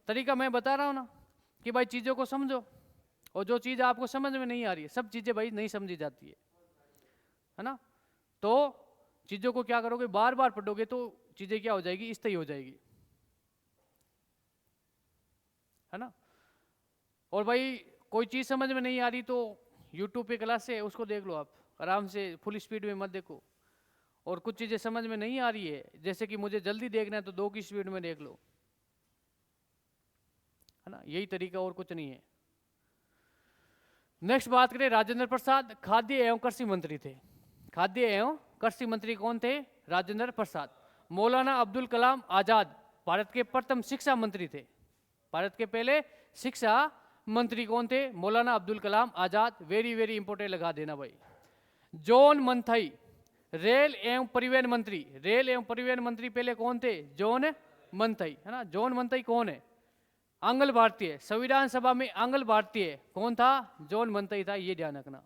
S1: तरीका मैं बता रहा हूँ ना कि भाई चीज़ों को समझो, और जो चीज़ आपको समझ में नहीं आ रही है, सब चीज़ें भाई नहीं समझी जाती है ना। तो चीज़ों को क्या करोगे, बार बार पढ़ोगे तो चीज़ें क्या हो जाएगी, स्थायी हो जाएगी, है ना। और भाई कोई चीज़ समझ में नहीं आ रही तो यूट्यूब पे क्लास है, उसको देख लो आप आराम से, फुल स्पीड में मत देखो। और कुछ चीज़ें समझ में नहीं आ रही है, जैसे कि मुझे जल्दी देखना है तो 2 की स्पीड में देख लो, है ना। यही तरीका, और कुछ नहीं है। नेक्स्ट बात करें, राजेंद्र प्रसाद खाद्य एवं कृषि मंत्री थे। खाद्य एवं कृषि मंत्री कौन थे, राजेंद्र प्रसाद। मौलाना अब्दुल कलाम आजाद भारत के प्रथम शिक्षा मंत्री थे। भारत के पहले शिक्षा मंत्री कौन थे, मौलाना Abdul Kalam Azad. Very very important लगा देना भाई। जॉन मंथई रेल एवं परिवहन मंत्री, रेल एवं परिवहन मंत्री पहले कौन थे, जॉन मंथई, है ना। जॉन मंथई कौन है, आंग्ल भारतीय। संविधान सभा में आंग्ल भारतीय कौन था, जॉन मंथई था, ये ध्यान रखना।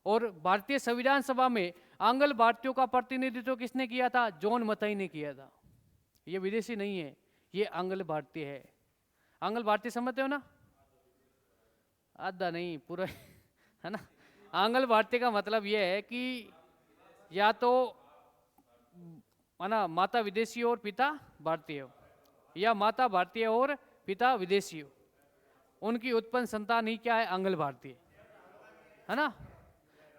S1: और भारतीय संविधान सभा में आंग्ल भारतीयों का प्रतिनिधित्व किसने किया था, जॉन मंथई ने किया था। ये विदेशी नहीं है, ये आंग्ल भारतीय है। आंग्ल भारतीय समझते हो ना, आधा नहीं पूरा, है ना। आंग्ल भारतीय का मतलब यह है कि या तो है ना माता विदेशी और पिता भारतीय हो, या माता भारतीय और पिता विदेशी हो, उनकी उत्पन्न संतान ही क्या है, आंग्ल भारतीय, है ना।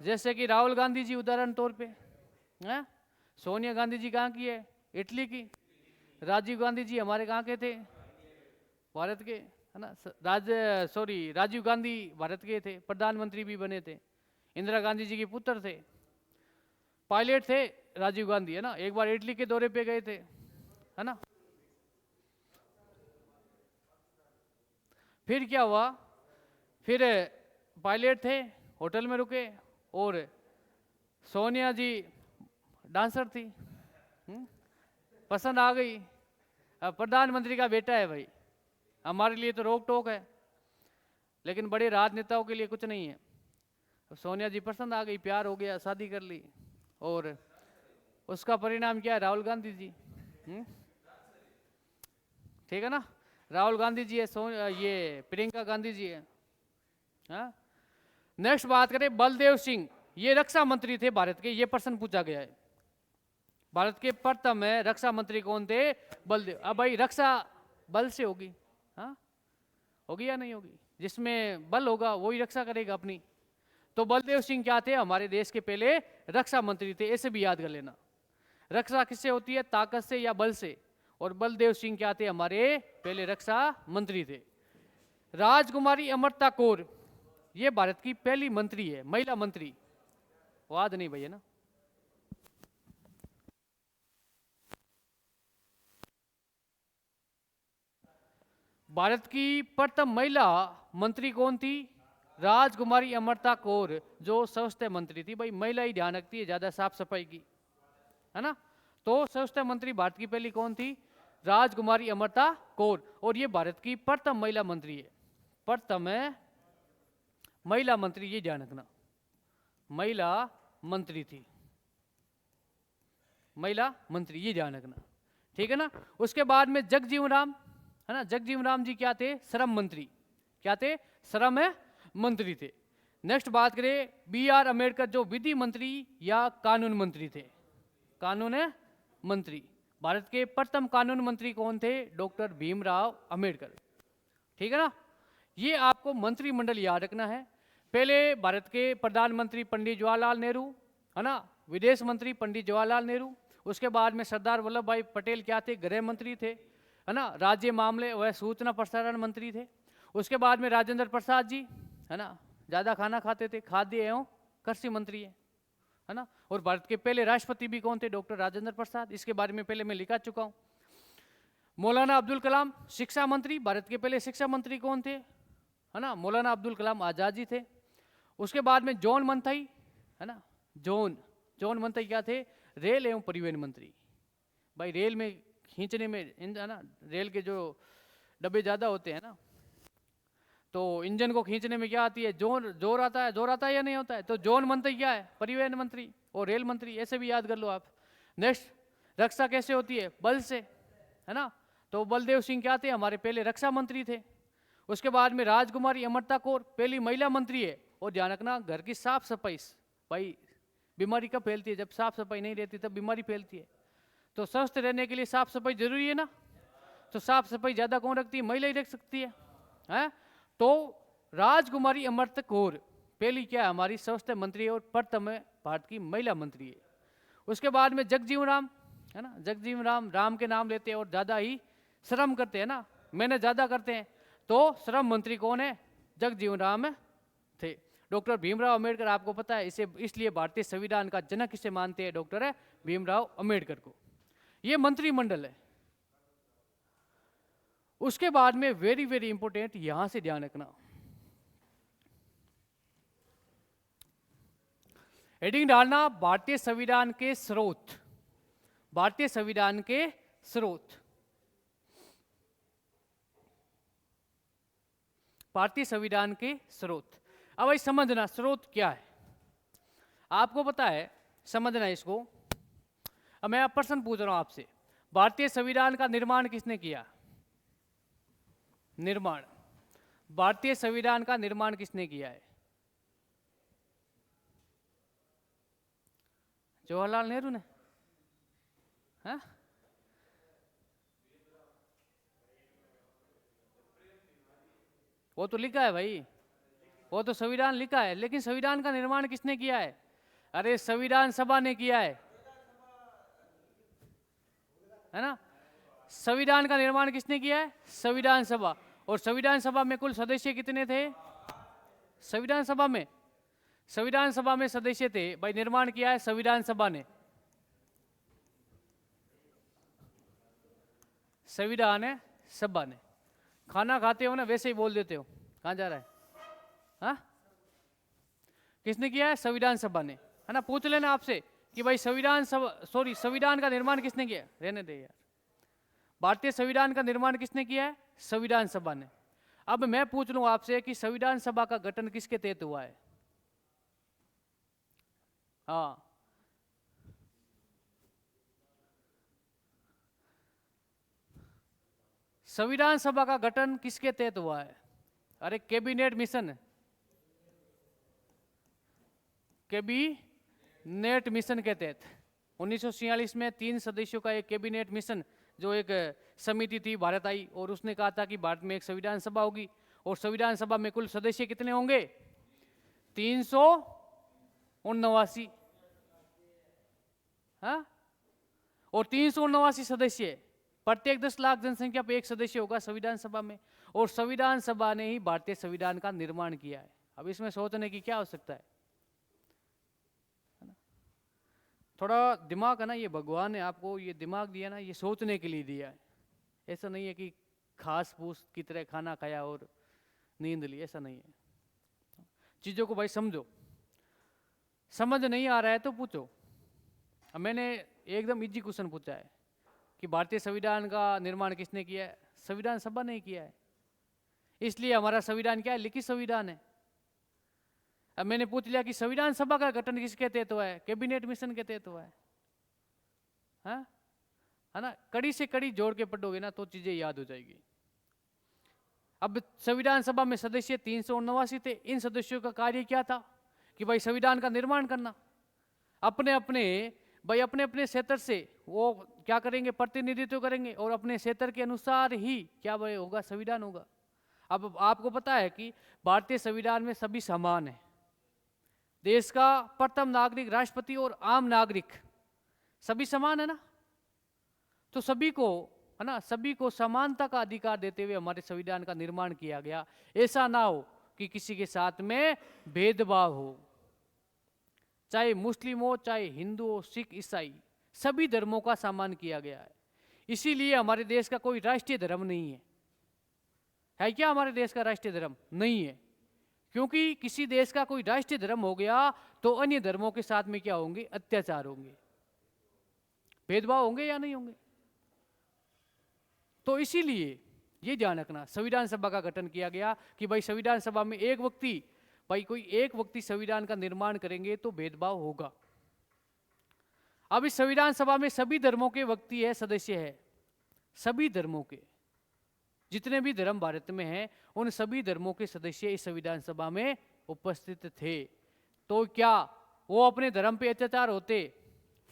S1: जैसे कि राहुल गांधी जी उदाहरण तौर पे है, सोनिया गांधी जी कहाँ की है, इटली की। राजीव गांधी जी हमारे कहाँ के थे, भारत के, है ना। राजीव गांधी भारत के थे, प्रधानमंत्री भी बने थे। इंदिरा गांधी जी के पुत्र थे, पायलट थे राजीव गांधी, है ना। एक बार इटली के दौरे पे गए थे, है ना। फिर क्या हुआ, फिर पायलट थे, होटल में रुके, और सोनिया जी डांसर थी, पसंद आ गई। अब प्रधानमंत्री का बेटा है भाई, हमारे लिए तो रोक टोक है, लेकिन बड़े राजनेताओं के लिए कुछ नहीं है। सोनिया जी पसंद आ गई, प्यार हो गया, शादी कर ली, और उसका परिणाम क्या है, राहुल गांधी जी, ठीक है ना। राहुल गांधी जी है, ये प्रियंका गांधी जी है। हाँ, नेक्स्ट बात करें, बलदेव सिंह, ये रक्षा मंत्री थे भारत के। ये प्रश्न पूछा गया है, भारत के प्रथम रक्षा मंत्री कौन थे, बलदेव। अब भाई रक्षा बल से होगी, हाँ होगी या नहीं होगी, जिसमें बल होगा वही रक्षा करेगा अपनी। तो बलदेव सिंह क्या थे, हमारे देश के पहले रक्षा मंत्री थे, ऐसे भी याद कर लेना। रक्षा किससे होती है, ताकत से या बल से, और बलदेव सिंह क्या थे, हमारे पहले रक्षा मंत्री थे। राजकुमारी अमृता कौर, ये भारत की पहली मंत्री है, महिला मंत्री। याद नहीं भैया ना। भारत की प्रथम महिला मंत्री कौन थी, राजकुमारी अमृता कौर, जो स्वास्थ्य मंत्री थी। भाई महिला ही ध्यान रखती है ज्यादा साफ सफाई की, है ना। तो स्वास्थ्य मंत्री भारत की पहली कौन थी, राजकुमारी अमृता कौर। और ये भारत की प्रथम महिला मंत्री है, प्रथम महिला मंत्री, ये ध्यान रखना, महिला मंत्री थी, महिला मंत्री, ये ध्यान रखना, ठीक है ना। उसके बाद में जगजीवन राम, है ना। जगजीवन राम जी क्या थे, श्रम मंत्री, क्या थे, श्रम मंत्री थे। नेक्स्ट बात करें, B.R. अम्बेडकर, जो विधि मंत्री या कानून मंत्री थे, कानून मंत्री। भारत के प्रथम कानून मंत्री कौन थे, डॉक्टर भीमराव अम्बेडकर, ठीक है ना। ये आपको मंत्रिमंडल याद रखना है। पहले भारत के प्रधानमंत्री पंडित जवाहरलाल नेहरू, है ना, विदेश मंत्री पंडित जवाहरलाल नेहरू। उसके बाद में सरदार वल्लभ भाई पटेल क्या थे, गृह मंत्री थे, है ना, राज्य मामले व सूचना प्रसारण मंत्री थे। उसके बाद में राजेंद्र प्रसाद जी, है ना, ज़्यादा खाना खाते थे, खाद्य एवं कृषि मंत्री है है ना। और भारत के पहले राष्ट्रपति भी कौन थे? डॉक्टर राजेंद्र प्रसाद। इसके बारे में पहले मैं लिखा चुका हूँ। मौलाना अब्दुल कलाम शिक्षा मंत्री, भारत के पहले शिक्षा मंत्री कौन थे? है ना, मौलाना अब्दुल कलाम आजाद जी थे। उसके बाद में जॉन मंथई, है ना, जॉन मंथई क्या थे? रेल एवं परिवहन मंत्री। भाई रेल में खींचने में, है ना, रेल के जो डब्बे ज़्यादा होते हैं ना, तो इंजन को खींचने में क्या आती है? जोर आता है या नहीं होता है? तो जॉन मंथई क्या है? परिवहन मंत्री और रेल मंत्री। ऐसे भी याद कर लो आप। नेक्स्ट, रक्षा कैसे होती है? बल से, है ना। तो बलदेव सिंह क्या थे? हमारे पहले रक्षा मंत्री थे। उसके बाद में राजकुमारी अमृता कौर पहली महिला मंत्री है। और ध्यान रखना, घर की साफ सफाई, भाई बीमारी कब फैलती है? जब साफ सफाई नहीं रहती तब बीमारी फैलती है। तो स्वस्थ रहने के लिए साफ सफाई जरूरी है ना। तो साफ सफाई ज्यादा कौन रखती है? महिला ही रख सकती है? तो राजकुमारी अमृता कौर पहली क्या है? हमारी स्वास्थ्य मंत्री और प्रथम भारत की महिला मंत्री है। उसके बाद में जगजीवन राम, है ना, जगजीवन राम के नाम लेते हैं और ज्यादा ही श्रम करते हैं ना, मेहनत ज्यादा करते हैं। तो श्रम मंत्री कौन है? जगजीवन राम थे। डॉक्टर भीमराव अम्बेडकर, आपको पता है, इसे इसलिए भारतीय संविधान का जनक किसे मानते हैं? डॉक्टर भीमराव अम्बेडकर को। ये मंत्रिमंडल है। उसके बाद में वेरी वेरी इंपॉर्टेंट, यहां से ध्यान रखना, हेडिंग डालना, भारतीय संविधान के स्रोत। भारतीय संविधान के स्रोत, भारतीय संविधान के स्रोत। अब भाई समझना स्रोत क्या है, आपको पता है, समझना इसको। अब मैं प्रश्न पूछ रहा हूं आपसे, भारतीय संविधान का निर्माण किसने किया? निर्माण, भारतीय संविधान का निर्माण किसने किया है? जवाहरलाल नेहरू ने। हाँ? वो तो लिखा है भाई, वो तो संविधान लिखा है, लेकिन संविधान का निर्माण किसने किया है? अरे संविधान सभा ने किया है ना। संविधान का निर्माण किसने किया है? संविधान सभा। और संविधान सभा में कुल सदस्य कितने थे? संविधान सभा में सदस्य थे भाई, निर्माण किया है संविधान सभा ने। संविधान सभा ने। खाना खाते हो ना, वैसे ही बोल देते हो, कहां जा रहा है? हाँ, किसने किया है? संविधान सभा ने, है ना। पूछ लेना आपसे कि भाई संविधान का निर्माण किसने किया? रहने दे यार। भारतीय संविधान का निर्माण किसने किया है? संविधान सभा ने। अब मैं पूछ लूं आपसे कि संविधान सभा का गठन किसके तहत हुआ है? हाँ, संविधान सभा का गठन किसके तहत हुआ है? अरे कैबिनेट मिशन, कैबिनेट मिशन के तहत 1946 में 3 सदस्यों का एक कैबिनेट मिशन, जो एक समिति थी, भारत आई और उसने कहा था कि भारत में एक संविधान सभा होगी। और संविधान सभा में कुल सदस्य कितने होंगे? 379। हाँ, और 379 सदस्य, प्रत्येक 10 लाख जनसंख्या पे एक सदस्य होगा संविधान सभा में। और संविधान सभा ने ही भारतीय संविधान का निर्माण किया है। अब इसमें सोचने की क्या आवश्यकता है? थोड़ा दिमाग है ना, ये भगवान ने आपको ये दिमाग दिया ना, ये सोचने के लिए दिया है। ऐसा नहीं है कि घास फूस की तरह खाना खाया और नींद ली, ऐसा नहीं है। चीजों को भाई समझो, समझ नहीं आ रहा है तो पूछो। अब मैंने एकदम इजी क्वेश्चन पूछा है कि भारतीय संविधान का निर्माण किसने किया है? संविधान सभा ने किया है। इसलिए हमारा संविधान क्या है? लिखित संविधान है। अब मैंने पूछ लिया कि संविधान सभा का गठन किसके तहत हुआ है? कैबिनेट मिशन के तहत हुआ है। हाँ? है ना, कड़ी से कड़ी जोड़ के पढ़ोगे ना तो चीजें याद हो जाएगी। अब संविधान सभा में सदस्य 379 थे। इन सदस्यों का कार्य क्या था? कि भाई संविधान का निर्माण करना। अपने अपने क्षेत्र से वो क्या करेंगे? प्रतिनिधित्व करेंगे और अपने क्षेत्र के अनुसार ही क्या होगा? संविधान होगा। अब आपको पता है कि भारतीय संविधान में सभी समान है। देश का प्रथम नागरिक, राष्ट्रपति और आम नागरिक सभी समान है ना। तो सभी को, है ना, सभी को समानता का अधिकार देते हुए हमारे संविधान का निर्माण किया गया। ऐसा ना हो कि किसी के साथ में भेदभाव हो। चाहे मुस्लिम हो, चाहे हिंदू हो, सिख, ईसाई, सभी धर्मों का सम्मान किया गया है। इसीलिए हमारे देश का कोई राष्ट्रीय धर्म नहीं है क्या हमारे देश का राष्ट्रीय धर्म? नहीं है, क्योंकि किसी देश का कोई राष्ट्रीय धर्म हो गया तो अन्य धर्मों के साथ में क्या होंगे? अत्याचार होंगे, भेदभाव होंगे या नहीं होंगे? तो इसीलिए ये ध्यान रखना, संविधान सभा का गठन किया गया कि भाई संविधान सभा में एक व्यक्ति, भाई कोई एक व्यक्ति संविधान का निर्माण करेंगे तो भेदभाव होगा। अब इस संविधान सभा में सभी धर्मों के व्यक्ति है, सदस्य है, सभी धर्मों के, जितने भी धर्म भारत में हैं उन सभी धर्मों के सदस्य इस संविधान सभा में उपस्थित थे। तो क्या वो अपने धर्म पे अत्याचार होते,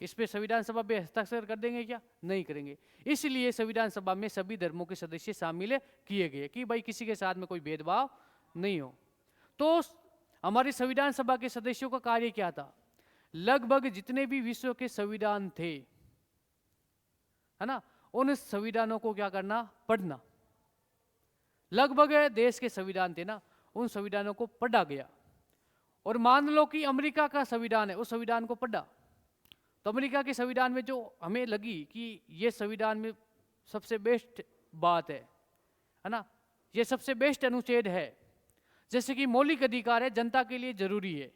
S1: इस पे संविधान सभा पे हस्ताक्षर कर देंगे क्या? नहीं करेंगे। इसलिए संविधान सभा में सभी धर्मों के सदस्य शामिल किए गए कि भाई किसी के साथ में कोई भेदभाव नहीं हो। तो हमारी संविधान सभा के सदस्यों का कार्य क्या था? लगभग जितने भी विश्व के संविधान थे, है ना, उन संविधानों को क्या करना? पढ़ना। लगभग देश के संविधान थे ना, उन संविधानों को पढ़ा गया। और मान लो कि अमेरिका का संविधान है, उस संविधान को पढ़ा, तो अमेरिका के संविधान में जो हमें लगी कि ये संविधान में सबसे बेस्ट बात है ना, ये सबसे बेस्ट अनुच्छेद है, जैसे कि मौलिक अधिकार है, जनता के लिए जरूरी है,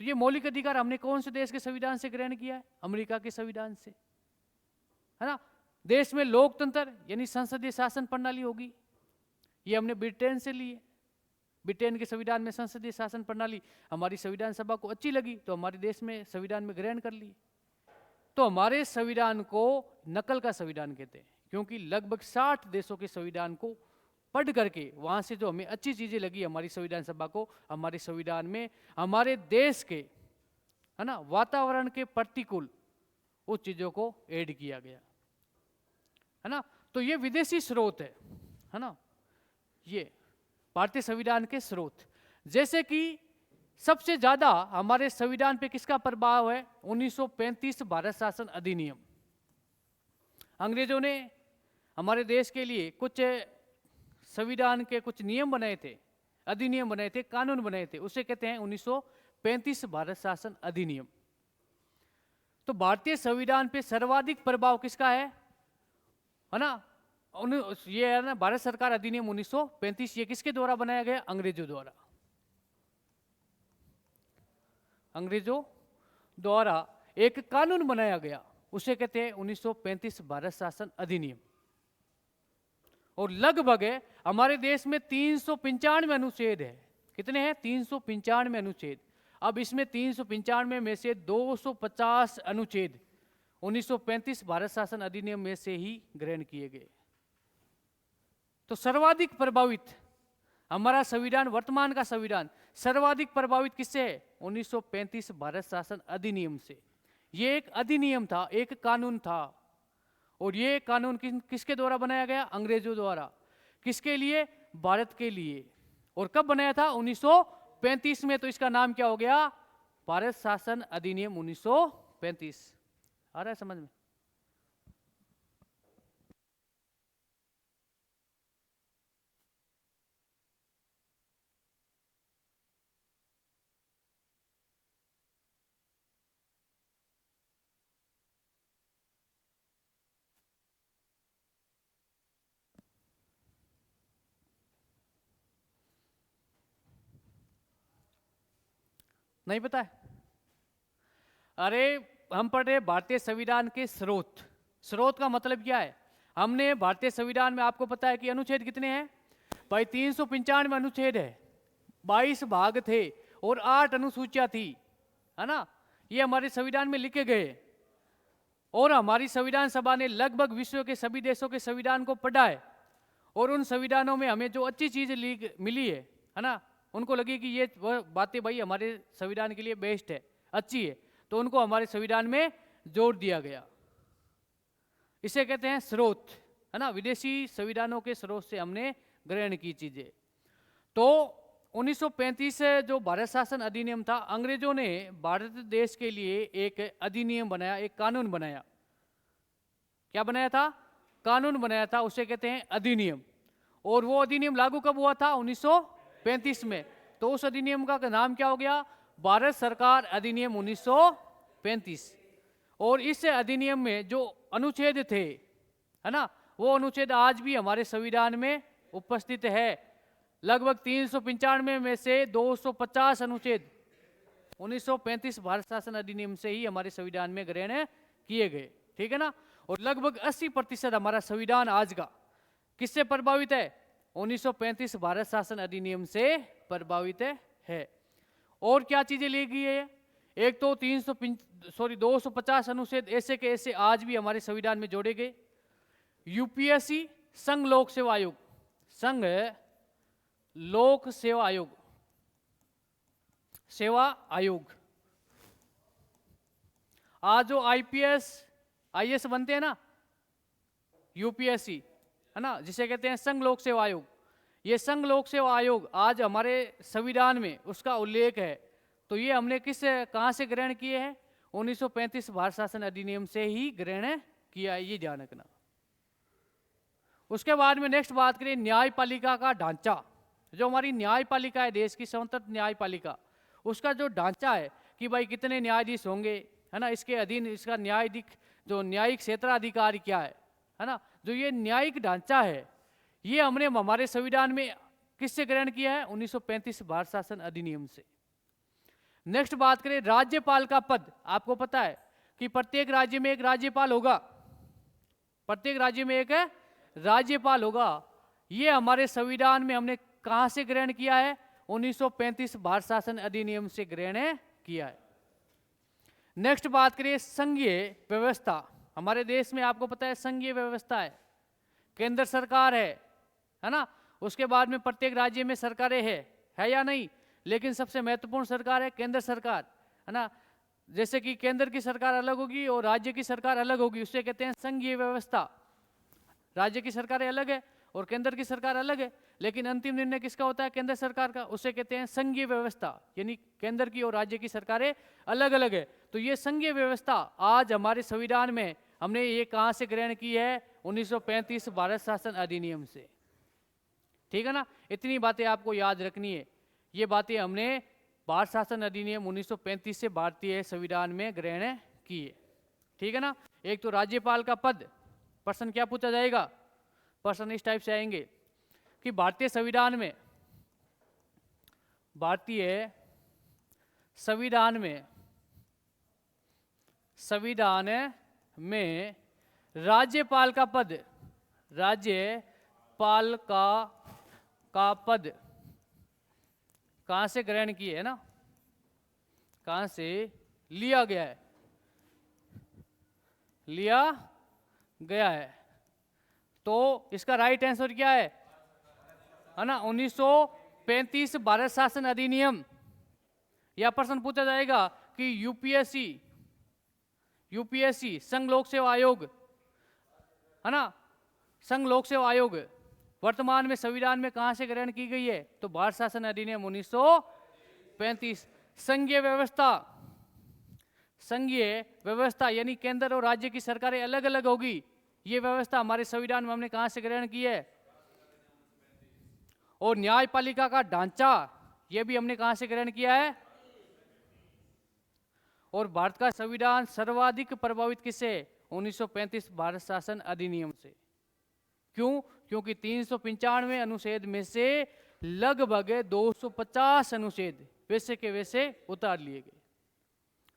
S1: तो ये मौलिक अधिकार हमने कौन से देश के संविधान से ग्रहण किया है? अमेरिका के संविधान से, है ना। देश में लोकतंत्र यानी संसदीय शासन प्रणाली होगी, ये हमने ब्रिटेन से ली है। ब्रिटेन के संविधान में संसदीय शासन प्रणाली हमारी संविधान सभा को अच्छी लगी तो हमारे देश में संविधान में ग्रहण कर ली। तो हमारे संविधान को नकल का संविधान कहते हैं, क्योंकि लगभग 60 देशों के संविधान को पढ़ करके वहां से जो हमें अच्छी चीजें लगी हमारी संविधान सभा को, हमारे संविधान में हमारे देश के, है ना, वातावरण के प्रतिकूल उस चीजों को ऐड किया गया, है ना। तो ये विदेशी स्रोत है ना, ये भारतीय संविधान के स्रोत। जैसे कि सबसे ज्यादा हमारे संविधान पे किसका प्रभाव है? 1935 भारत शासन अधिनियम। अंग्रेजों ने हमारे देश के लिए कुछ संविधान के कुछ नियम बनाए थे, अधिनियम बनाए थे, कानून बनाए थे, उसे कहते हैं 1935 भारत शासन अधिनियम। तो भारतीय संविधान पे सर्वाधिक प्रभाव किसका है ना? ये है ना भारत सरकार अधिनियम 1935, ये किसके द्वारा बनाया गया? अंग्रेजों द्वारा। अंग्रेजों द्वारा एक कानून बनाया गया, उसे कहते हैं 1935 भारत शासन अधिनियम। और लगभग हमारे देश में 395 अनुच्छेद है। कितने हैं? 395 अनुच्छेद। अब इसमें 395 में से 250 अनुच्छेद 1935 भारत शासन अधिनियम में से ही ग्रहण किए गए। तो सर्वाधिक प्रभावित हमारा संविधान, वर्तमान का संविधान सर्वाधिक प्रभावित किससे है? 1935 भारत शासन अधिनियम से। ये एक अधिनियम था, एक कानून था, और ये कानून किसके द्वारा बनाया गया? अंग्रेजों द्वारा। किसके लिए? भारत के लिए। और कब बनाया था? 1935 में। तो इसका नाम क्या हो गया? भारत शासन अधिनियम 1935। आ रहा है समझ में? नहीं पता है? अरे हम पढ़ रहे भारतीय संविधान के स्रोत। स्रोत का मतलब क्या है? हमने भारतीय संविधान में, आपको पता है कि अनुच्छेद कितने हैं भाई? 395 अनुच्छेद है, 22 भाग थे और 8 अनुसूचियां थी, है ना। ये हमारे संविधान में लिखे गए। और हमारी संविधान सभा ने लगभग विश्व के सभी देशों के संविधान को पढ़ा है, और उन संविधानों में हमें जो अच्छी चीज मिली है ना, उनको लगी कि ये बातें भाई हमारे संविधान के लिए बेस्ट है, अच्छी है, तो उनको हमारे संविधान में जोड़ दिया गया। इसे कहते हैं स्रोत, है ना। विदेशी संविधानों के स्रोत से हमने ग्रहण की चीजें। तो 1935 जो भारत शासन अधिनियम था, अंग्रेजों ने भारत देश के लिए एक अधिनियम बनाया, एक कानून बनाया। क्या बनाया था? कानून बनाया था, उसे कहते हैं अधिनियम। और वो अधिनियम लागू कब हुआ था? 1935 में। तो उस अधिनियम का नाम क्या हो गया? भारत सरकार अधिनियम 1935। और इस अधिनियम में जो अनुच्छेद थे, है ना, वो अनुच्छेद आज भी हमारे संविधान में उपस्थित है। लगभग 395 में से 250 अनुच्छेद 1935 भारत शासन अधिनियम से ही हमारे संविधान में ग्रहण किए गए। ठीक है ना। और लगभग 80% हमारा संविधान आज का किससे प्रभावित है? 1935 भारत शासन अधिनियम से प्रभावित है। और क्या चीजें ली गई है? एक तो 250 अनुच्छेद ऐसे के ऐसे आज भी हमारे संविधान में जोड़े गए। यूपीएससी, संघ लोक सेवा आयोग, संघ लोक सेवा आयोग, आज जो आईपीएस आईएएस बनते हैं ना, यूपीएससी, है ना, जिसे कहते हैं संघ लोक सेवा आयोग, ये संघ लोक सेवा आयोग आज हमारे संविधान में उसका उल्लेख है। तो ये हमने कहां से ग्रहण किए हैं? 1935 भारत शासन अधिनियम से ही ग्रहण किया है, ये ध्यान रखना। उसके बाद में नेक्स्ट बात करें न्यायपालिका का ढांचा। जो हमारी न्यायपालिका है, देश की स्वतंत्र न्यायपालिका, उसका जो ढांचा है कि भाई कितने न्यायाधीश होंगे, है ना, इसके अधीन इसका न्यायिक क्षेत्राधिकार क्या है ना, जो ये न्यायिक ढांचा है, ये हमने हमारे संविधान में किससे ग्रहण किया है? 1935 भारत शासन अधिनियम से। नेक्स्ट बात करें राज्यपाल का पद। आपको पता है कि प्रत्येक राज्य में एक राज्यपाल होगा, प्रत्येक राज्य में एक राज्यपाल होगा। ये हमारे संविधान में हमने कहां से ग्रहण किया है? 1935 भारत शासन अधिनियम से ग्रहण किया है। नेक्स्ट बात करिए संघीय व्यवस्था। हमारे देश में आपको पता है संघीय व्यवस्था है, केंद्र सरकार है ना, उसके बाद में प्रत्येक राज्य में सरकारें है या नहीं, लेकिन सबसे महत्वपूर्ण सरकार है केंद्र सरकार, है ना। जैसे कि केंद्र की सरकार अलग होगी और राज्य की सरकार अलग होगी, उससे कहते हैं संघीय व्यवस्था। राज्य की सरकारें अलग है और केंद्र की सरकार अलग है, लेकिन अंतिम निर्णय किसका होता है? केंद्र सरकार का। उसे कहते हैं संघीय व्यवस्था, यानी केंद्र की और राज्य की सरकारें अलग अलग है। तो ये संघीय व्यवस्था आज हमारे संविधान में हमने ये कहां से ग्रहण की है? 1935 भारत शासन अधिनियम से। ठीक है ना। इतनी बातें आपको याद रखनी है। ये बातें हमने भारत शासन अधिनियम 1935 से भारतीय संविधान में ग्रहण की है। ठीक है ना। एक तो राज्यपाल का पद, प्रश्न क्या पूछा जाएगा? प्रश्न इस टाइप से आएंगे कि भारतीय संविधान में राज्यपाल का पद, राज्यपाल का पद कहां से ग्रहण किए है ना, कहां से लिया गया है? तो इसका राइट आंसर क्या है ना? 1935 भारत शासन अधिनियम। यह प्रश्न पूछा जाएगा कि यूपीएससी संघ लोक सेवा आयोग, है ना, संघ लोक सेवा आयोग वर्तमान में संविधान में कहां से ग्रहण की गई है? तो भारत शासन अधिनियम 1935। संघीय व्यवस्था यानी केंद्र और राज्य की सरकारें अलग अलग होगी, ये व्यवस्था हमारे संविधान में हमने कहां से ग्रहण की है? और न्यायपालिका का ढांचा, ये भी हमने कहां से ग्रहण किया है? और भारत का संविधान सर्वाधिक प्रभावित किससे? 1935 भारत शासन अधिनियम से। क्यों? क्योंकि 395 अनुच्छेद में से लगभग 250 अनुच्छेद वैसे के वैसे उतार लिए गए।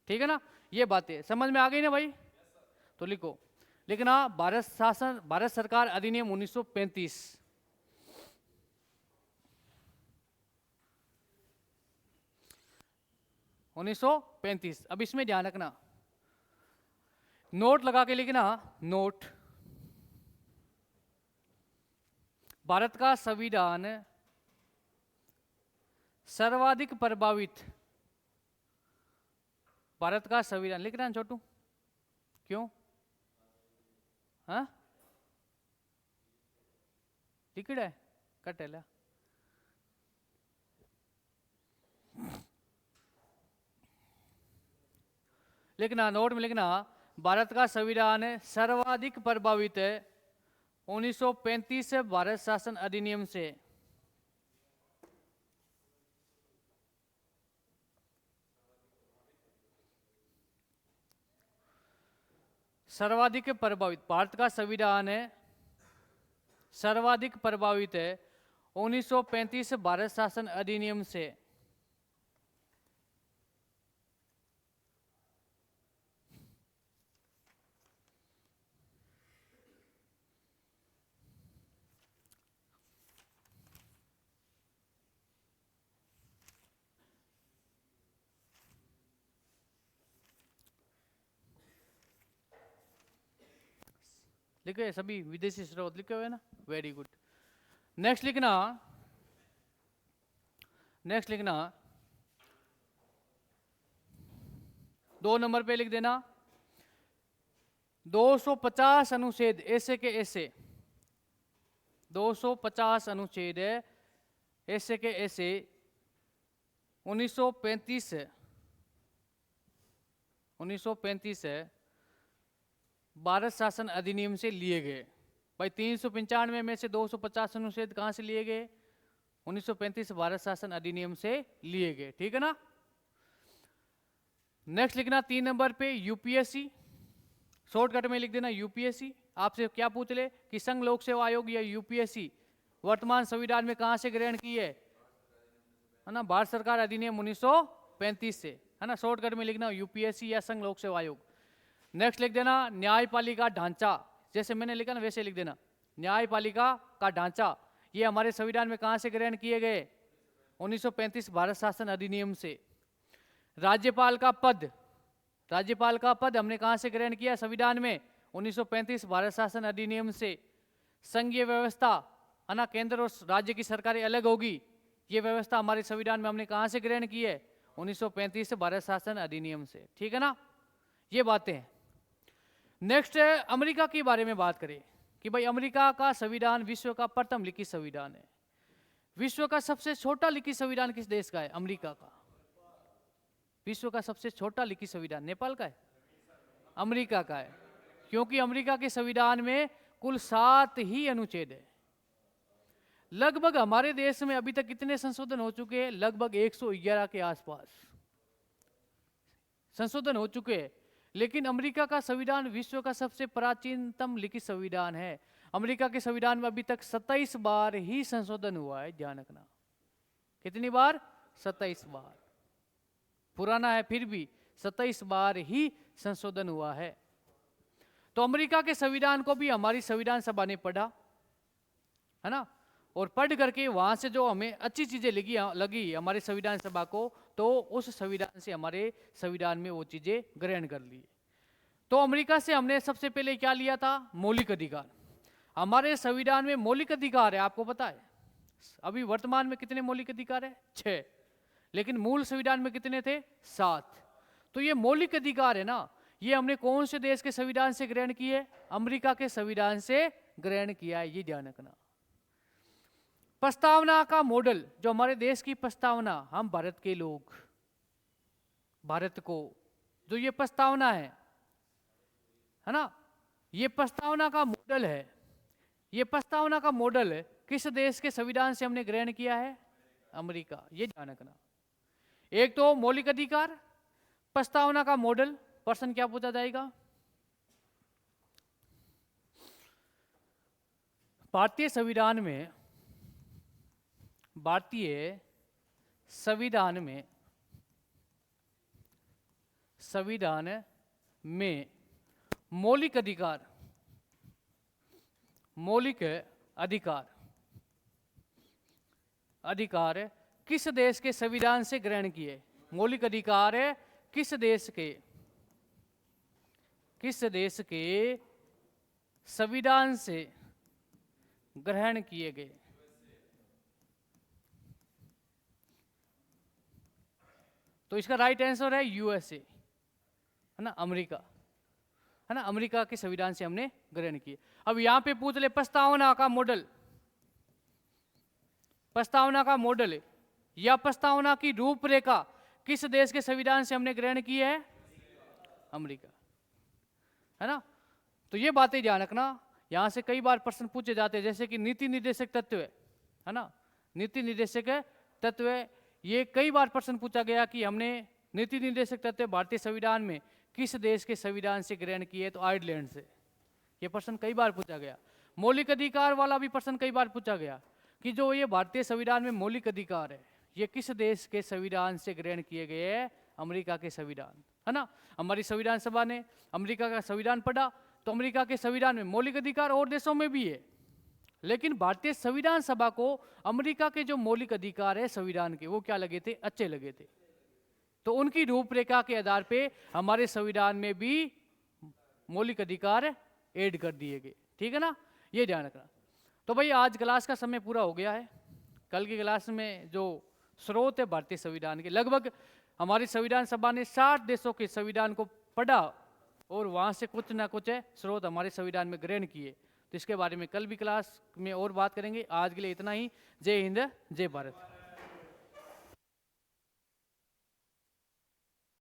S1: ठीक है ना। ये बातें समझ में आ गई ना भाई? तो लिखो, लिखना भारत सरकार अधिनियम 1935। अब इसमें ध्यान रखना, नोट लगा के लिखना, नोट। भारत का संविधान सर्वाधिक प्रभावित, भारत का संविधान लिखना छोटू, क्यों? हाँ टिकट है कट है ला। लिखना, नोट में लिखना, भारत का संविधान सर्वाधिक प्रभावित है 1935 भारत शासन अधिनियम से। सर्वाधिक प्रभावित, भारत का संविधान है सर्वाधिक प्रभावित है 1935 भारत शासन अधिनियम से। लिखे सभी विदेशी स्रोत लिखे हुए ना, वेरी गुड। नेक्स्ट लिखना 2 नंबर पे लिख देना 250 अनुच्छेद ऐसे के ऐसे, 250 अनुच्छेद है ऐसे के ऐसे 1935 है भारत शासन अधिनियम से लिए गए। भाई 395 में से 250 अनुच्छेद कहां से लिए गए? 1935 भारत शासन अधिनियम से लिए गए, ठीक है ना। नेक्स्ट लिखना 3 नंबर पे यूपीएससी, शॉर्टकट में लिख देना यूपीएससी। आपसे क्या पूछ ले कि संघ लोक सेवा आयोग या यूपीएससी वर्तमान संविधान में कहां से ग्रहण की है ना, भारत सरकार अधिनियम 1935 से, है ना। शॉर्टकट में लिखना यूपीएससी या संघ लोक सेवा आयोग। नेक्स्ट लिख देना न्यायपालिका ढांचा, जैसे मैंने लिखा ना वैसे लिख देना न्यायपालिका का ढांचा, ये हमारे संविधान में कहां से ग्रहण किए गए? 1935 भारत शासन अधिनियम से। राज्यपाल का पद, राज्यपाल का पद हमने कहां से ग्रहण किया संविधान में? 1935 भारत शासन अधिनियम से। संघीय व्यवस्था, है ना, केंद्र और राज्य की सरकारें अलग होगी, ये व्यवस्था हमारे संविधान में हमने कहां से ग्रहण की है? 1935 भारत शासन अधिनियम से, ठीक है ना। ये बातें हैं। नेक्स्ट अमेरिका के बारे में बात करें कि भाई अमेरिका का संविधान विश्व का प्रथम लिखित संविधान है। विश्व का सबसे छोटा लिखित संविधान किस देश का है? अमेरिका का। विश्व का सबसे छोटा लिखित संविधान नेपाल का है? अमेरिका का है, क्योंकि अमेरिका के संविधान में कुल 7 ही अनुच्छेद है। लगभग हमारे देश में अभी तक कितने संशोधन हो चुके हैं? लगभग 111 के आसपास संशोधन हो चुके हैं। लेकिन अमेरिका का संविधान विश्व का सबसे प्राचीनतम लिखित संविधान है। अमेरिका के संविधान में अभी तक 27 बार ही संशोधन हुआ है, ध्यान रखना। कितनी बार? 27 बार। पुराना है फिर भी 27 बार ही संशोधन हुआ है। तो अमेरिका के संविधान को भी हमारी संविधान सभा ने पढ़ा, है ना, और पढ़ करके वहां से जो हमें अच्छी चीजें लगी हमारे संविधान सभा को, तो उस संविधान से हमारे संविधान में वो चीजें ग्रहण कर ली। तो अमेरिका से हमने सबसे पहले क्या लिया था? मौलिक अधिकार। हमारे संविधान में मौलिक अधिकार है, आपको पता है। अभी वर्तमान में कितने मौलिक अधिकार है? 6, लेकिन मूल संविधान में कितने थे? 7। तो ये मौलिक अधिकार है ना, ये हमने कौन से देश के संविधान से ग्रहण किए? अमेरिका के संविधान से ग्रहण किया है, ये ध्यान रखना। प्रस्तावना का मॉडल, जो हमारे देश की प्रस्तावना, हम भारत के लोग, भारत को जो ये प्रस्तावना है ना, ये प्रस्तावना का मॉडल है। ये प्रस्तावना का मॉडल है किस देश के संविधान से हमने ग्रहण किया है? अमेरिका, ये ध्यान रखना। एक तो मौलिक अधिकार, प्रस्तावना का मॉडल। प्रश्न क्या पूछा जाएगा? भारतीय संविधान में मौलिक अधिकार किस देश के संविधान से ग्रहण किए? मौलिक अधिकार है किस देश के संविधान से ग्रहण किए गए? तो इसका राइट आंसर है यूएसए, है ना, अमेरिका, है ना। अमेरिका के संविधान से हमने ग्रहण किए। अब यहां पे पूछ ले प्रस्तावना का मॉडल, प्रस्तावना का मॉडल या प्रस्तावना की रूपरेखा किस देश के संविधान से हमने ग्रहण की है? अमेरिका, है ना। तो ये बातें ध्यान रखना। यहां से कई बार प्रश्न पूछे जाते हैं, जैसे कि नीति निर्देशक तत्व, है ना, नीति निर्देशक तत्व, ये कई बार प्रश्न पूछा गया कि हमने नीति निर्देशक तत्व भारतीय संविधान में किस देश के संविधान से ग्रहण किए? तो आयरलैंड से। ये प्रश्न कई बार पूछा गया। मौलिक अधिकार वाला भी प्रश्न कई बार पूछा गया कि जो ये भारतीय संविधान में मौलिक अधिकार है, ये किस देश के संविधान से ग्रहण किए गए हैं? अमेरिका के संविधान, है ना। हमारी संविधान सभा ने अमेरिका का संविधान पढ़ा, तो अमेरिका के संविधान में मौलिक अधिकार और देशों में भी है, लेकिन भारतीय संविधान सभा को अमेरिका के जो मौलिक अधिकार है संविधान के, वो क्या लगे थे? अच्छे लगे थे। तो उनकी रूपरेखा के आधार पे हमारे संविधान में भी मौलिक अधिकार ऐड कर दिए गए, ठीक है ना, ये ध्यान रखना। तो भाई आज क्लास का समय पूरा हो गया है। कल की क्लास में जो स्रोत है भारतीय संविधान के, लगभग हमारी संविधान सभा ने 60 देशों के संविधान को पढ़ा और वहाँ से कुछ ना कुछ स्रोत हमारे संविधान में ग्रहण किए। तो इसके बारे में कल भी क्लास में और बात करेंगे। आज के लिए इतना ही। जय हिंद, जय भारत।